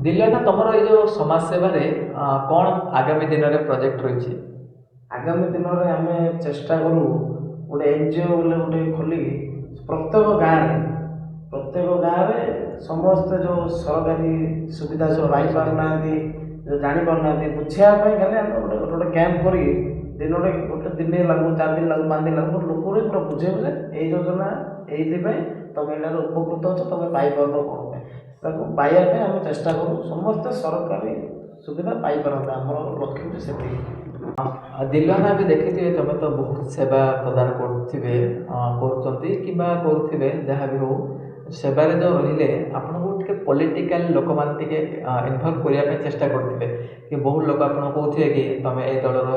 ଦିଲ୍ଲୀନା ତୁମର ଏଇ ଯେଉଁ ସମାଜ ସେବାରେ କ'ଣ ଆଗାମୀ ଦିନରେ ପ୍ରୋଜେକ୍ଟ ରହିଛି? ଆଗାମୀ ଦିନରେ ଆମେ ଚେଷ୍ଟା କରୁ ଗୋଟେ NGO ବୋଲି ଗୋଟେ ଖୋଲିକି ପ୍ରତ୍ୟେକ ଗାଁରେ ସମସ୍ତେ ଯେଉଁ ସରକାରୀ ସୁବିଧା ସବୁ ପାଇପାରୁନାହାନ୍ତି, ଯେଉଁ ଜାଣିପାରୁନାହାନ୍ତି, ବୁଝିବା ପାଇଁ ଖାଲି ଆମେ ଗୋଟେ କ୍ୟାମ୍ପ କରିକି ଗୋଟେ ଦିନ ଲାଗୁ, 4 ଦିନ ଲାଗୁ, 5 ଦିନ ଲାଗୁ, ଗୋଟେ ଲୋକରେ ପୁରା ବୁଝେଇବୁ ଯେ ଏଇ ଯୋଜନା ଏଇଥିପାଇଁ ତୁମେ ଏଇଟାରେ ଉପକୃତ ଅଛ, ତୁମେ ପାଇପାରୁନ କ'ଣ ପାଇଁ, ତାକୁ ପାଇବା ପାଇଁ ଆମେ ଚେଷ୍ଟା କରୁ, ସମସ୍ତେ ସରକାରୀ ସୁବିଧା ପାଇପାରନ୍ତେ, ଆମର ଲକ୍ଷ୍ୟ ହେଉଛି ସେତିକି। ଦିଲ୍ଲୀନା ଏବେ ଦେଖିଥିବେ ତୁମେ ତ ବହୁତ ସେବା ପ୍ରଦାନ କରୁଛନ୍ତି କିମ୍ବା କରୁଥିବେ, ଯାହା ବି ହେଉ ସେବାରେ ଯେଉଁ ରହିଲେ ଆପଣଙ୍କୁ ଟିକେ ପଲିଟିକାଲ ଲୋକମାନେ ଟିକେ ଇନଭଲ୍ଭ କରିବା ପାଇଁ ଚେଷ୍ଟା କରୁଥିବେ, କି ବହୁତ ଲୋକ ଆପଣଙ୍କୁ କହୁଥିବେ କି ତୁମେ ଏ ଦଳର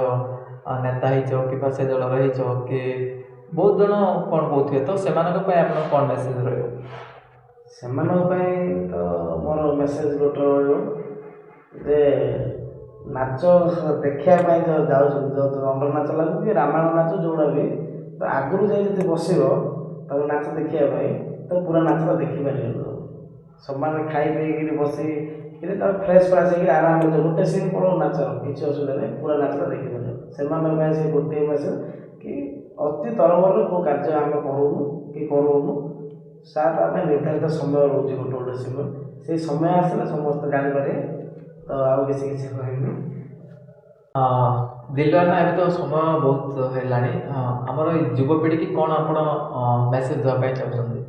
ନେତା ହେଇଛ କିମ୍ବା ସେ ଦଳର ହେଇଛ, କି ବହୁତ ଜଣ କ'ଣ କହୁଥିବେ, ତ ସେମାନଙ୍କ ପାଇଁ ଆପଣଙ୍କ କ'ଣ ମେସେଜ୍ ରହିବ? ସେମାନଙ୍କ ପାଇଁ ତ ମୋର ମେସେଜ୍ ଗୋଟେ ରହିବ ଯେ ନାଚ ଦେଖିବା ପାଇଁ ଯାଉଛନ୍ତି, ଯେଉଁ ଦଣ୍ଡ ନାଚ ଲାଗୁ କି ରାମାୟଣ ନାଚ ଯେଉଁଟା ବି, ତ ଆଗରୁ ଯାଇ ଯଦି ବସିବ ତମେ ନାଚ ଦେଖିବା ପାଇଁ, ତ ପୁରା ନାଚଟା ଦେଖିପାରିବ। ସେମାନେ ଖାଇ ପିଇକିରି ବସିକିରି ତମେ ଫ୍ରେଶ୍ ହେଇକିରି ଆରାମରେ ଗୋଟେ ସିନ୍ ପଳଉ ନାଚ, କିଛି ଅସୁବିଧା ନାହିଁ, ପୁରା ନାଚଟା ଦେଖିପାରିବ। ସେମାନଙ୍କ ପାଇଁ ସେ ଗୋଟିଏ ମେସେଜ୍ କି ଅତି ତରବରରେ କେଉଁ କାର୍ଯ୍ୟ ଆମେ କରୁନୁ, ସାର୍ ଆମେ ନିର୍ଦ୍ଧାରିତ ସମୟ ରହୁଛି ଗୋଟେ ସମୟ, ସେଇ ସମୟ ଆସିଲେ ସମସ୍ତେ ଜାଣିପାରିବେ। ତ ଆଉ କିଛି କହିବି। ଦିଲ୍ଲୀନା ଏବେ ତ ସମୟ ବହୁତ ହେଲାଣି, ଆମର ଏଇ ଯୁବପିଢ଼ିକି କ'ଣ ଆପଣ ମେସେଜ୍ ଦେବା ପାଇଁ ଚାହୁଁଛନ୍ତି?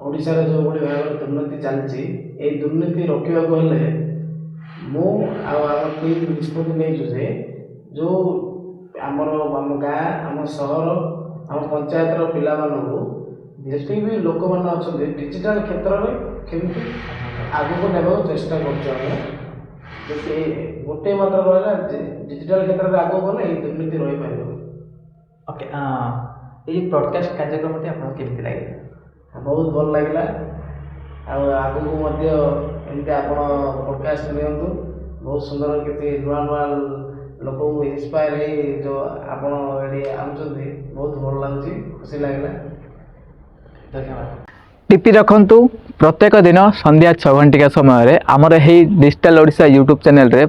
ଓଡ଼ିଶାରେ ଯେଉଁଭଳି ଭାବରେ ଦୁର୍ନୀତି ଚାଲିଛି, ଏଇ ଦୁର୍ନୀତି ରୋକିବାକୁ ହେଲେ ମୁଁ ଆଉ ଆମ ଟିମ୍ ନିଷ୍ପତ୍ତି ନେଇଛୁ ଯେ ଯେଉଁ ଆମ ଗାଁ, ଆମ ସହର, ଆମ ପଞ୍ଚାୟତର ପିଲାମାନଙ୍କୁ ଯେତିକି ବି ଲୋକମାନେ ଅଛନ୍ତି ଡିଜିଟାଲ କ୍ଷେତ୍ରରେ କେମିତି ଆଗକୁ ନେବାକୁ ଚେଷ୍ଟା କରୁଛୁ ଆମେ। ଯଦି ଗୋଟିଏ ମାତ୍ର ରହିଲା ଡିଜିଟାଲ କ୍ଷେତ୍ରରେ ଆଗକୁ ଗଲେ ଏଇ ଦୁର୍ନୀତି ରହିପାରିବ। ଓକେ, ଏଇ ବ୍ରଡକାଷ୍ଟ କାର୍ଯ୍ୟକ୍ରମଟି ଆପଣଙ୍କୁ କେମିତି ଲାଗିଲା? ବହୁତ ଭଲ ଲାଗିଲା, ଆଉ ଆଗକୁ ମଧ୍ୟ ଏମିତି ଆପଣ ପଡ଼କାଷ୍ଟ ନିଅନ୍ତୁ, ବହୁତ ସୁନ୍ଦର କିଛି ନୂଆ ଲୋକଙ୍କୁ ଇନ୍ସପାୟାର ହେଇ ଯେଉଁ ଆପଣ ଏଠି ଆଣୁଛନ୍ତି, ବହୁତ ଭଲ ଲାଗୁଛି, ଖୁସି ଲାଗିଲା। ଧନ୍ୟବାଦ। ଟିପି ରଖନ୍ତୁ ପ୍ରତ୍ୟେକ ଦିନ ସନ୍ଧ୍ୟା 6 ଘଣ୍ଟିକା ସମୟରେ ଆମର ଏହି ଡିଜିଟାଲ ଓଡ଼ିଶା ୟୁଟ୍ୟୁବ୍ ଚ୍ୟାନେଲରେ